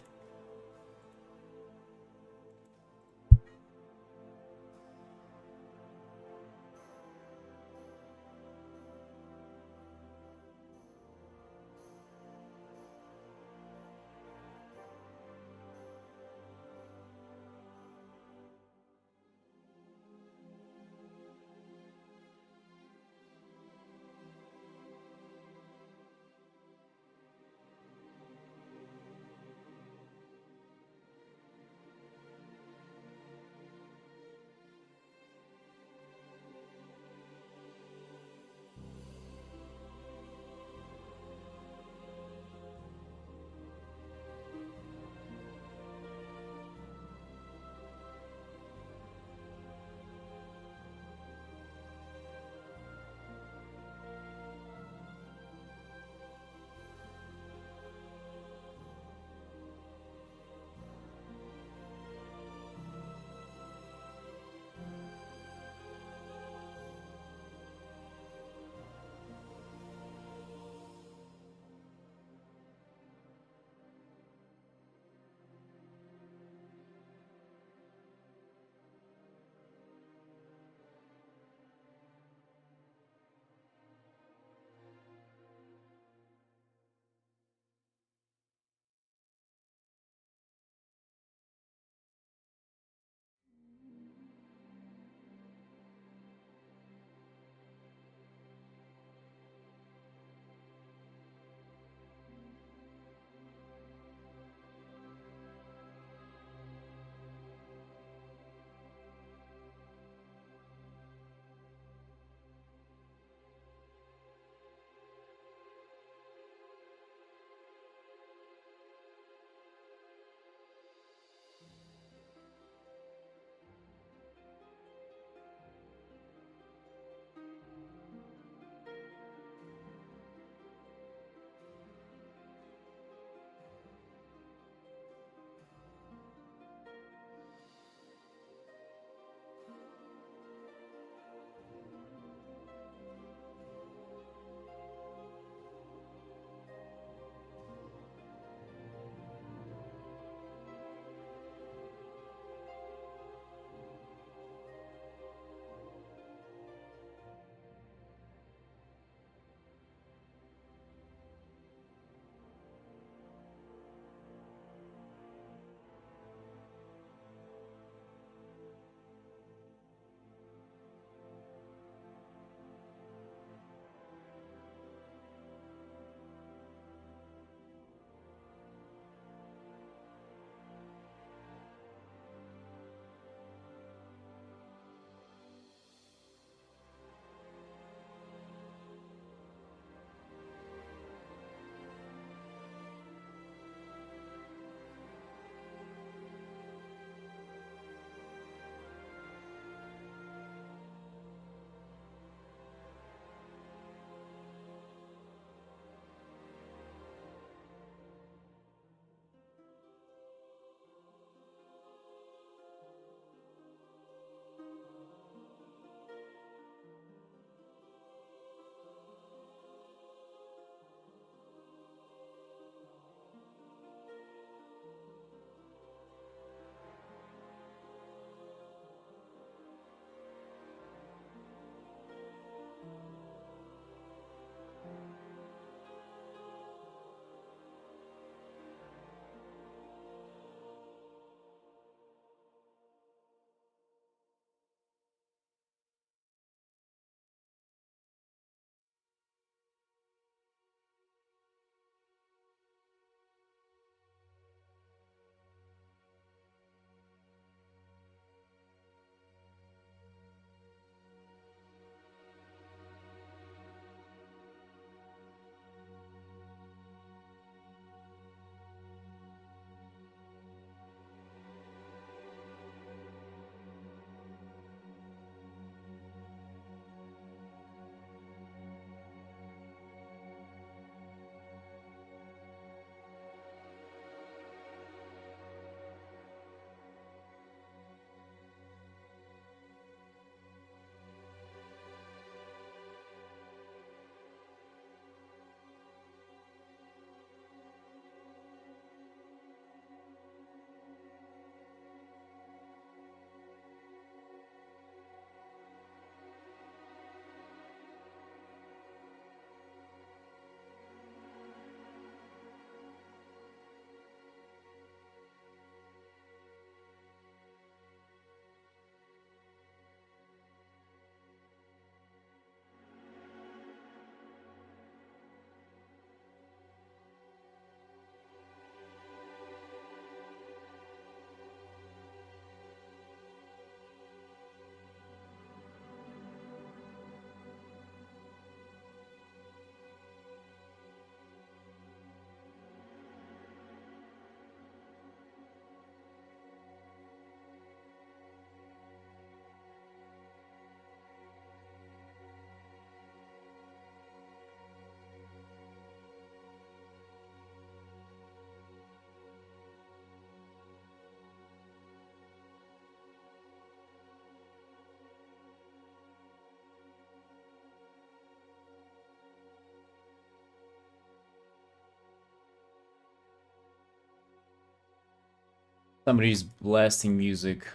Somebody's blasting music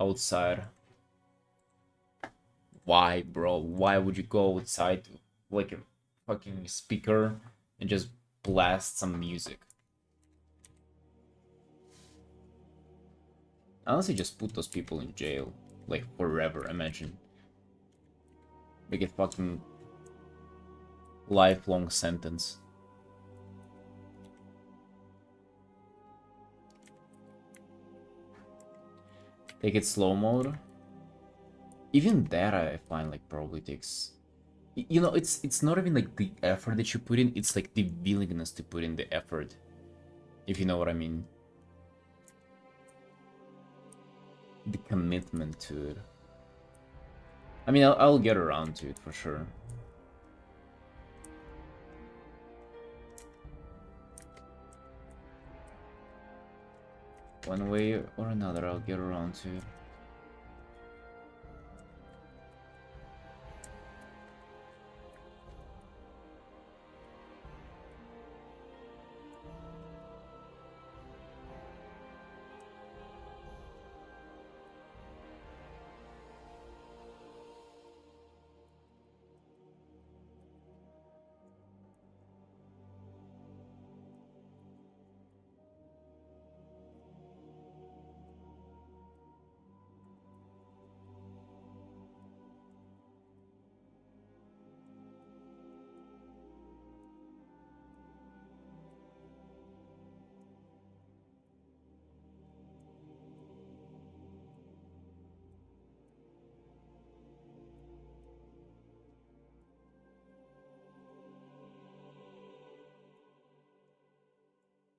outside. Why, bro? Why would you go outside like a fucking speaker and just blast some music? Honestly, just put those people in jail. Like, forever, imagine. They get fucking lifelong sentence. Take it slow mode. Even that I find like probably takes, you know, it's not even like the effort that you put in, it's like the willingness to put in the effort, if you know what I mean. The commitment to it. I mean, I'll get around to it for sure. One way or another, I'll get around to it.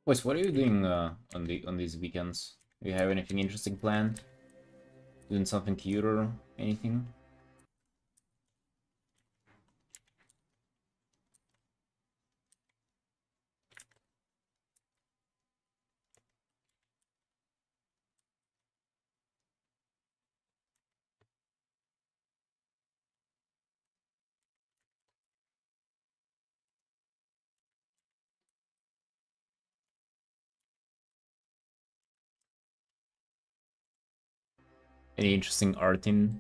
Wes, what are you doing on these weekends? Do you have anything interesting planned? Doing something cute or anything? Any interesting Artin?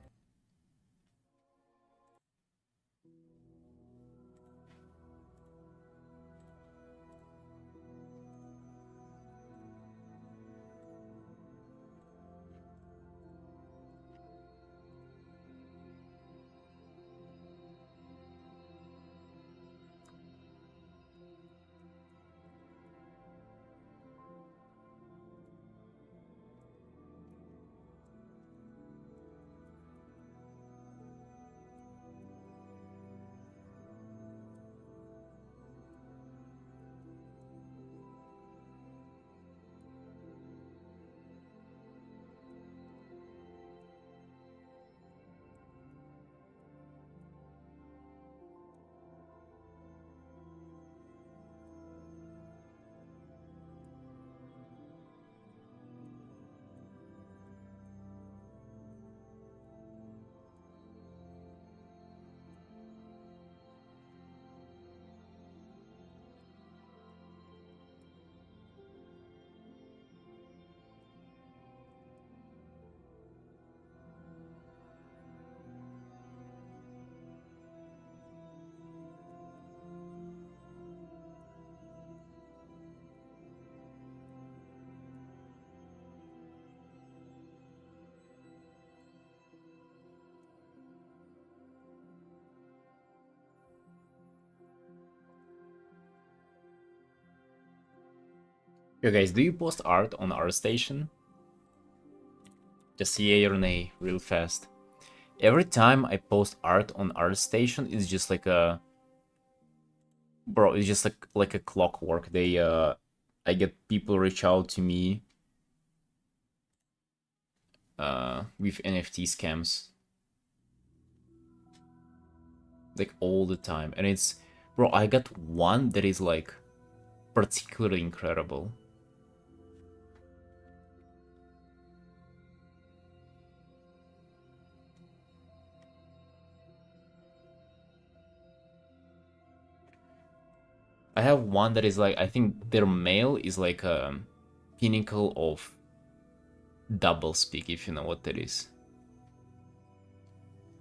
Yo guys, do you post art on our station? Just yay or nay, real fast. Every time I post art on our station, it's just like a... Bro, it's just like a clockwork. I get people reach out to me with NFT scams. Like all the time. And it's... Bro, I got one that is like particularly incredible. I have one that is like, I think their mail is like pinnacle of doublespeak, if you know what that is.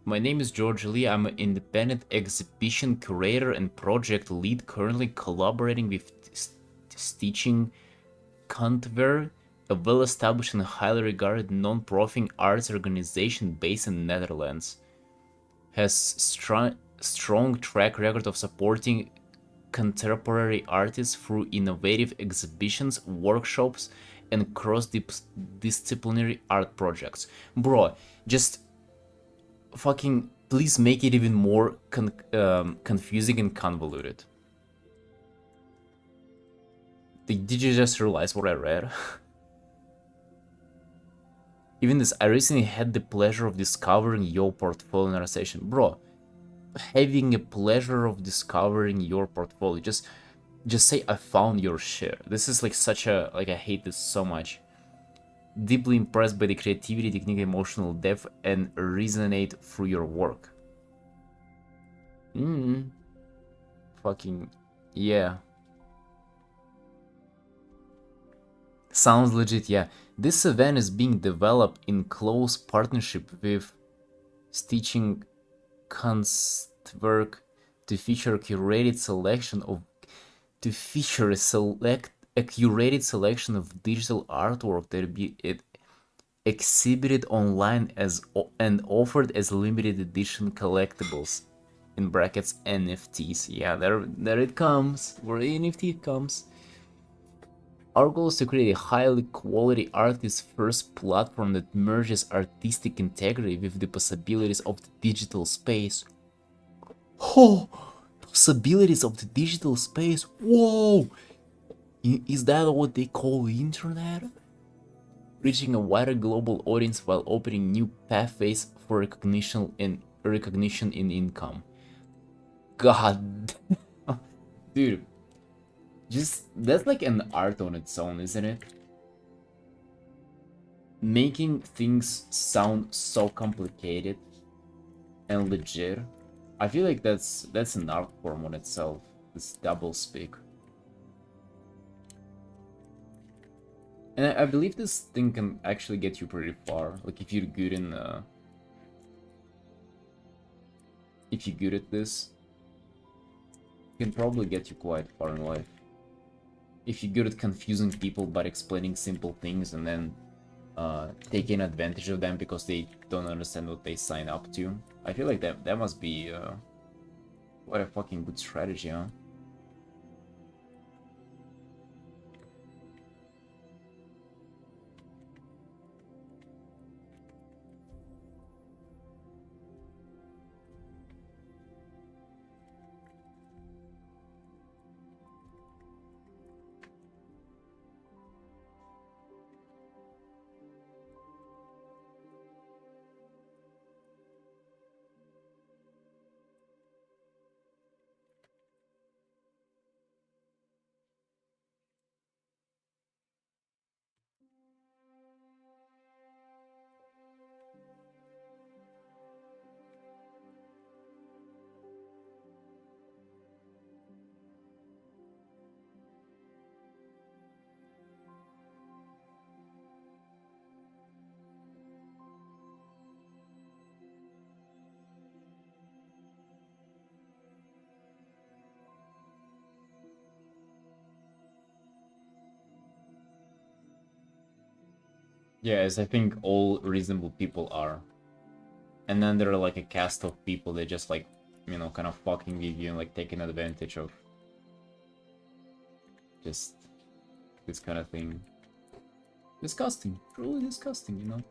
My name is George Lee. I'm an independent exhibition curator and project lead, currently collaborating with Stitching Kantwer, a well-established and highly regarded non-profit arts organization based in the Netherlands. Has strong track record of supporting contemporary artists through innovative exhibitions, workshops, and cross-disciplinary art projects. Bro, just fucking please make it even more confusing and convoluted. Did you just realize what I read? Even this, I recently had the pleasure of discovering your portfolio in our session. Bro, having a pleasure of discovering your portfolio, just say I found your shit. This is like such a, like I hate this so much. Deeply impressed by the creativity, technique, emotional depth, and resonate through your work. Fucking yeah. Sounds legit, yeah. This event is being developed in close partnership with Stitching Kunstwerk to feature a curated selection of digital artwork that be exhibited online as and offered as limited edition collectibles, in brackets NFTs. Yeah, there it comes. Where NFT comes. Our goal is to create a highly quality artist-first platform that merges artistic integrity with the possibilities of the digital space. Oh, possibilities of the digital space. Whoa! Is that what they call the internet? Reaching a wider global audience while opening new pathways for recognition in income. God, dude, just that's like an art on its own, isn't it? Making things sound so complicated and legit. I feel like that's an art form on itself. This doublespeak. And I believe this thing can actually get you pretty far. Like if you're good in if you're good at this, it can probably get you quite far in life. If you're good at confusing people by explaining simple things and then taking advantage of them because they don't understand what they sign up to, I feel like that must be what a fucking good strategy, huh? Yeah, as I think all reasonable people are. And then there are like a cast of people that just like, you know, kind of fucking with you and like taking advantage of just this kind of thing. Disgusting. Truly disgusting, you know?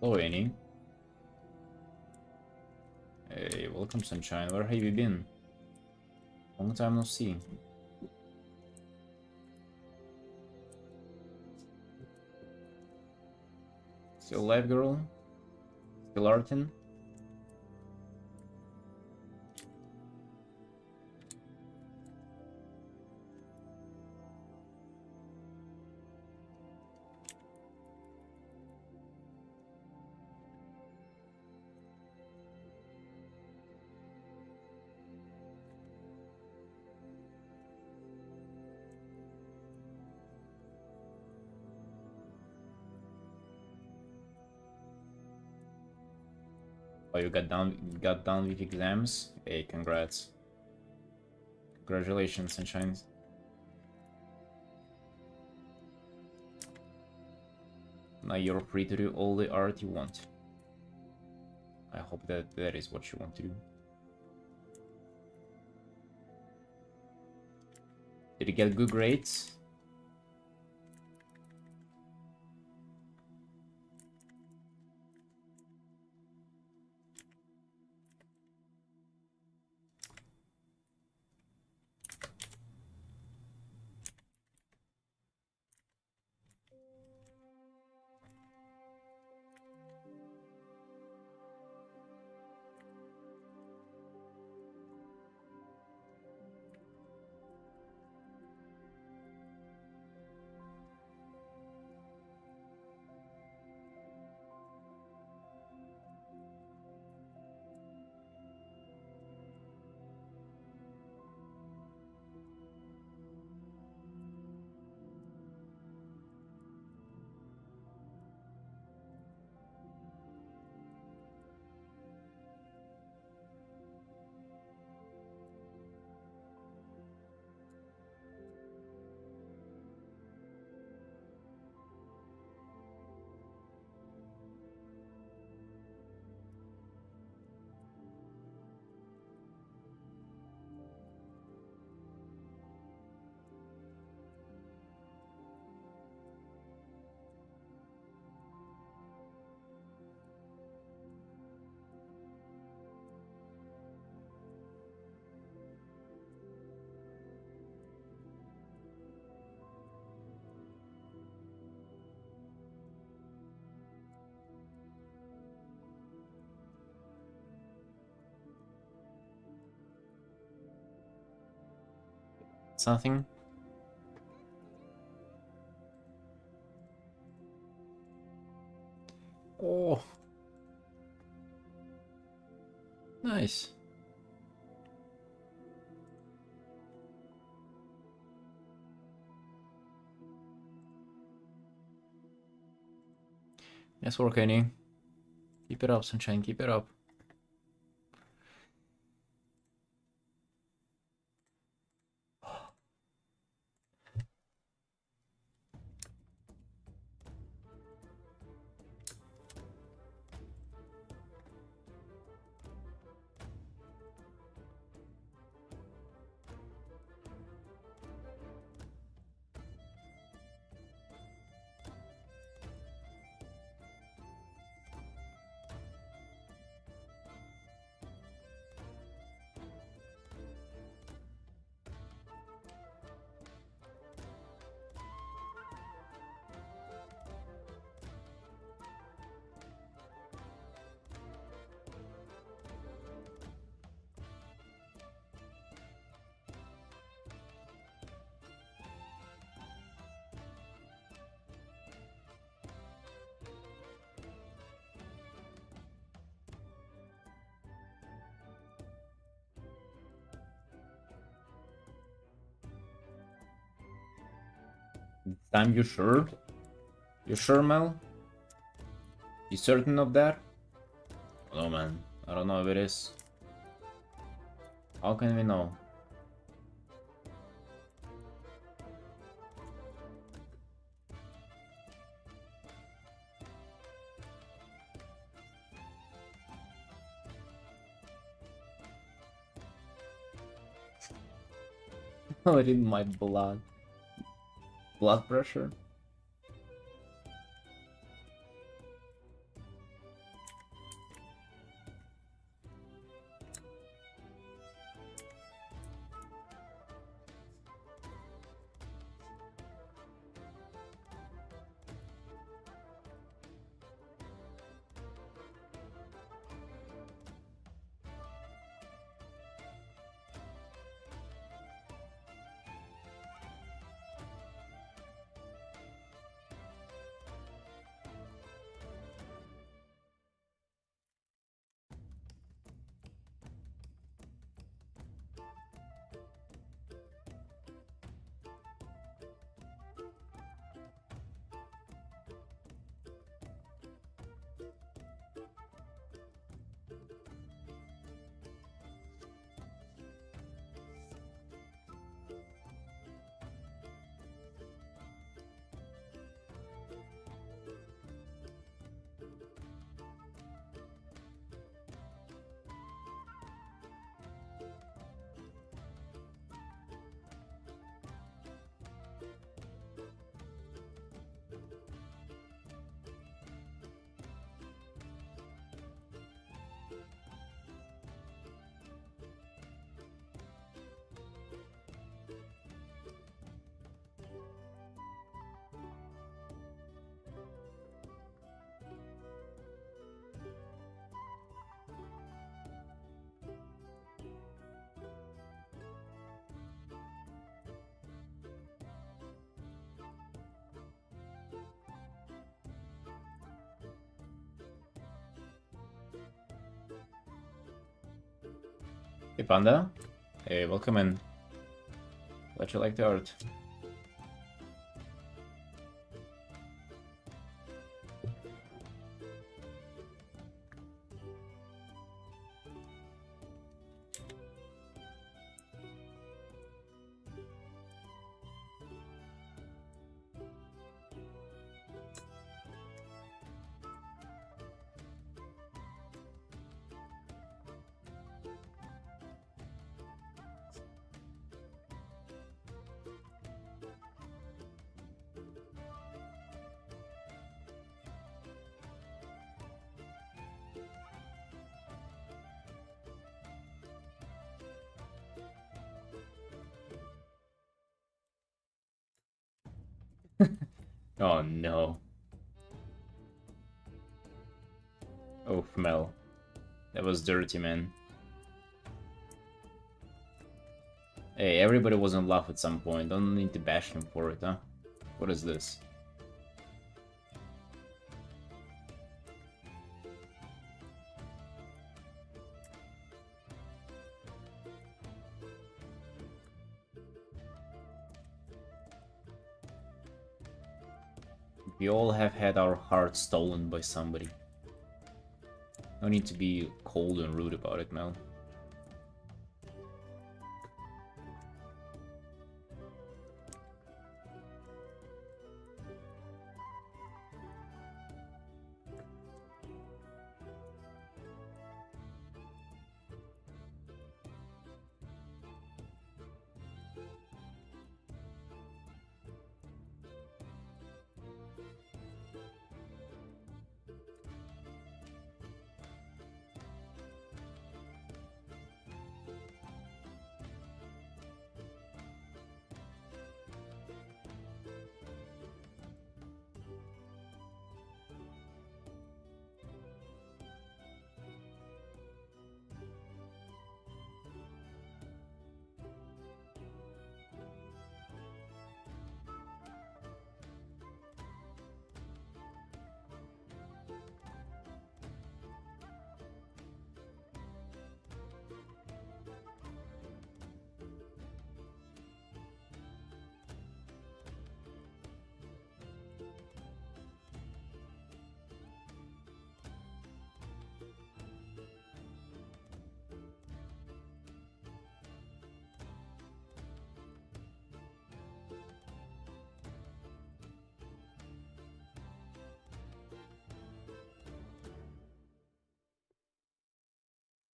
Hello, Annie. Hey, welcome, Sunshine. Where have you been? Long time no see. Still alive, girl? Still Artin? Oh, you got done with exams? Hey, congrats. Congratulations, Sunshine. Now you're free to do all the art you want. I hope that that is what you want to do. Did you get good grades? Something? Oh. Nice. Nice work, Annie. Keep it up, Sunshine, keep it up. This time, you sure? You sure, Mel? You certain of that? No, man. I don't know if it is. How can we know? Oh, it in my blood. Blood pressure? Hey Panda. Hey, welcome in. Glad you like the art. Oh no. Oh, Mel. That was dirty, man. Hey, everybody was in love at some point. Don't need to bash him for it, huh? What is this? We all have had our hearts stolen by somebody. No need to be cold and rude about it, Mel.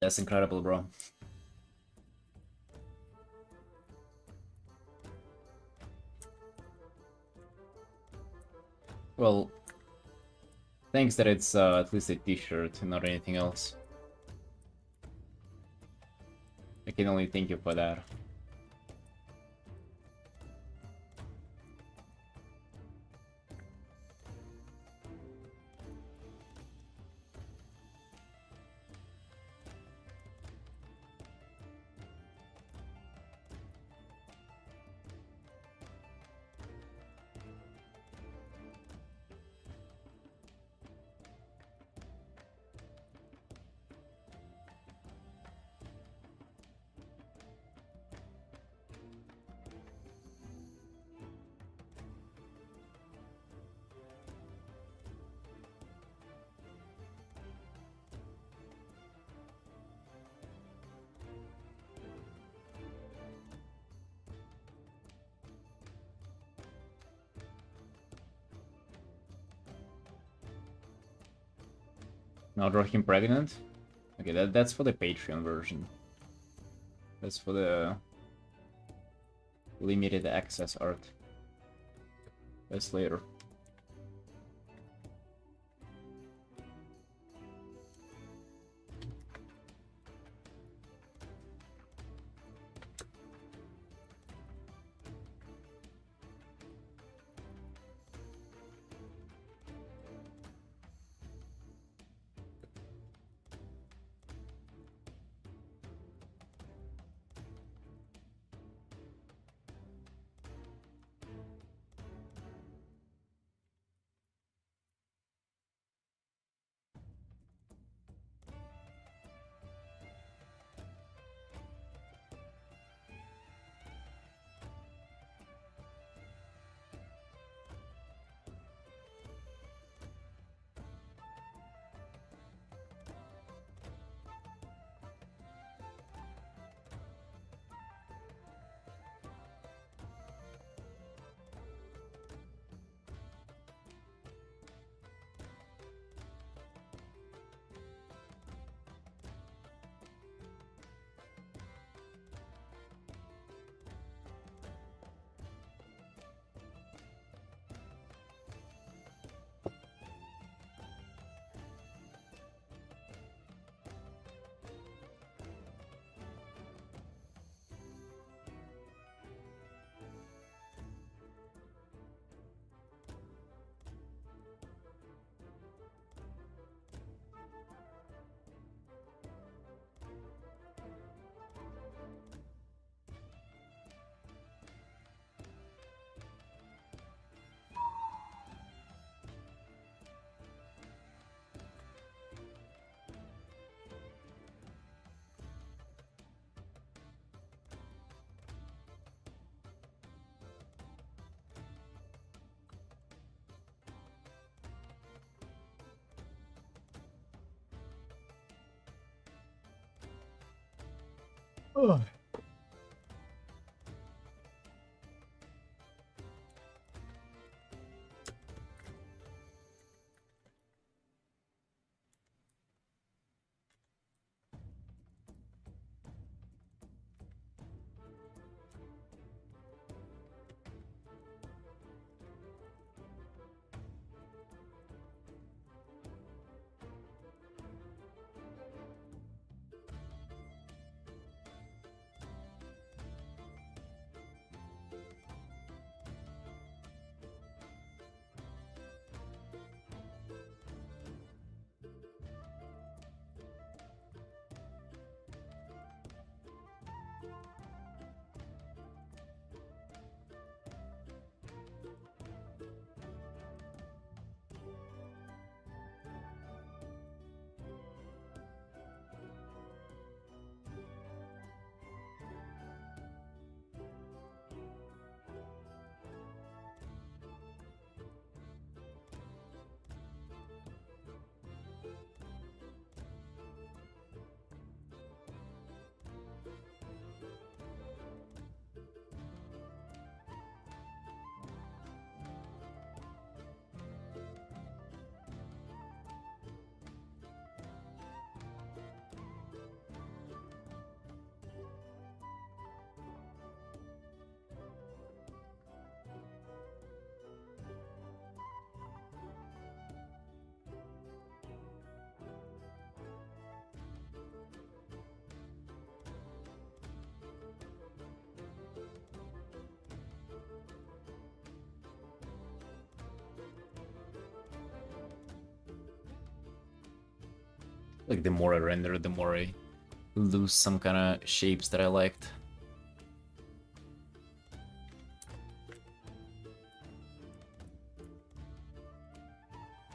That's incredible, bro. Well, thanks that it's at least a t-shirt and not anything else. I can only thank you for that. Now draw him pregnant? Okay, that's for the Patreon version. That's for the limited access art. That's later. Like the more I render, the more I lose some kind of shapes that I liked.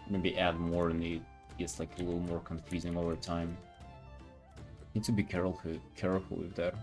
Maybe add more and it gets like a little more confusing over time. Need to be careful with that.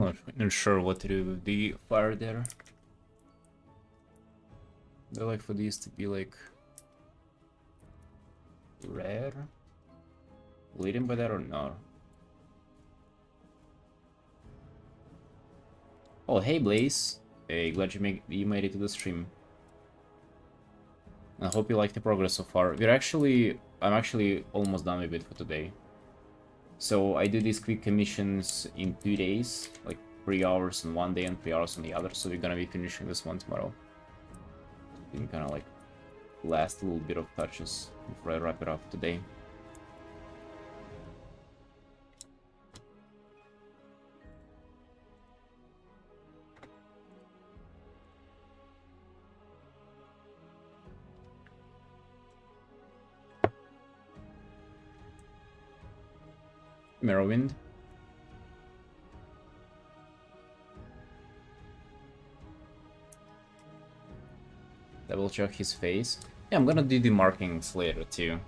Not sure what to do with the fire there. I like for these to be like red. Leading by that or not? Oh, hey Blaze. Hey, glad you made it to the stream. I hope you like the progress so far. I'm actually almost done with it for today. So I do these quick commissions in 2 days, like 3 hours on one day and 3 hours on the other. So we're gonna be finishing this one tomorrow. You can kind of like last little bit of touches before I wrap it up today. Merrowwind. Double check his face. Yeah, I'm gonna do the markings later too.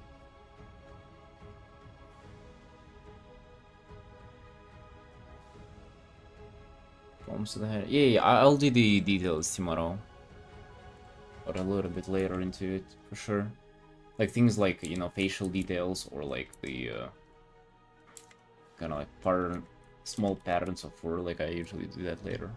Bombs to the head. Yeah, I'll do the details tomorrow. Or a little bit later into it, for sure. Like things like, you know, facial details or like the kind of like small patterns of fur, like I usually do that later.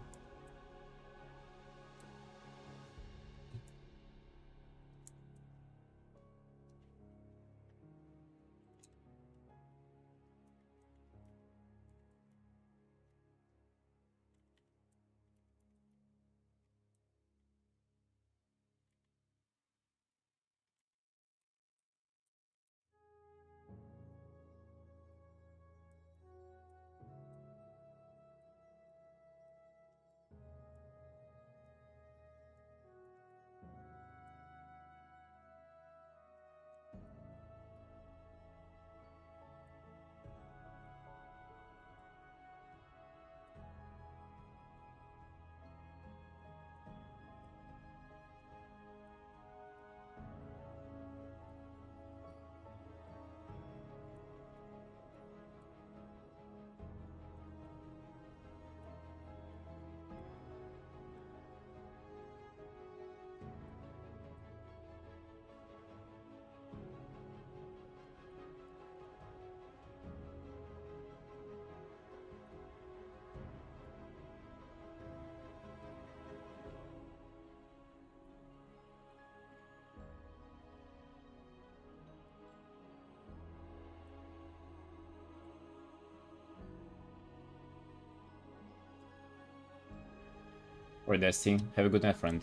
Or Destiny. Have a good night, friend.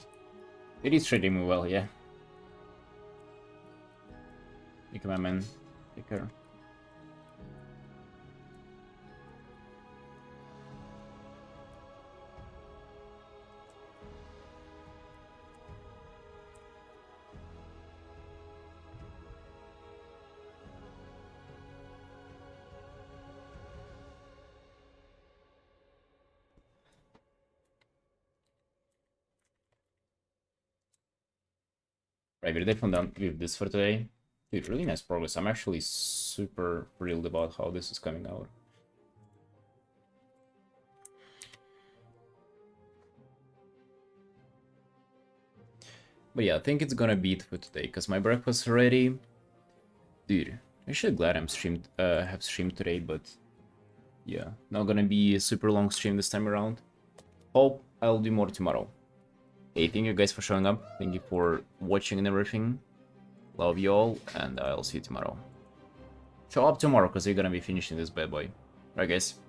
It is treating me well, yeah. Thank you, my man. Take care. Right, we're definitely done with this for today. Dude, really nice progress. I'm actually super thrilled about how this is coming out. But yeah, I think it's gonna be it for today, because my breakfast's ready. Dude, I'm actually glad I'm have streamed today, but yeah, not gonna be a super long stream this time around. Hope I'll do more tomorrow. Hey, thank you guys for showing up. Thank you for watching and everything. Love you all, and I'll see you tomorrow. Show up tomorrow, because we're gonna be finishing this bad boy. Right, guys?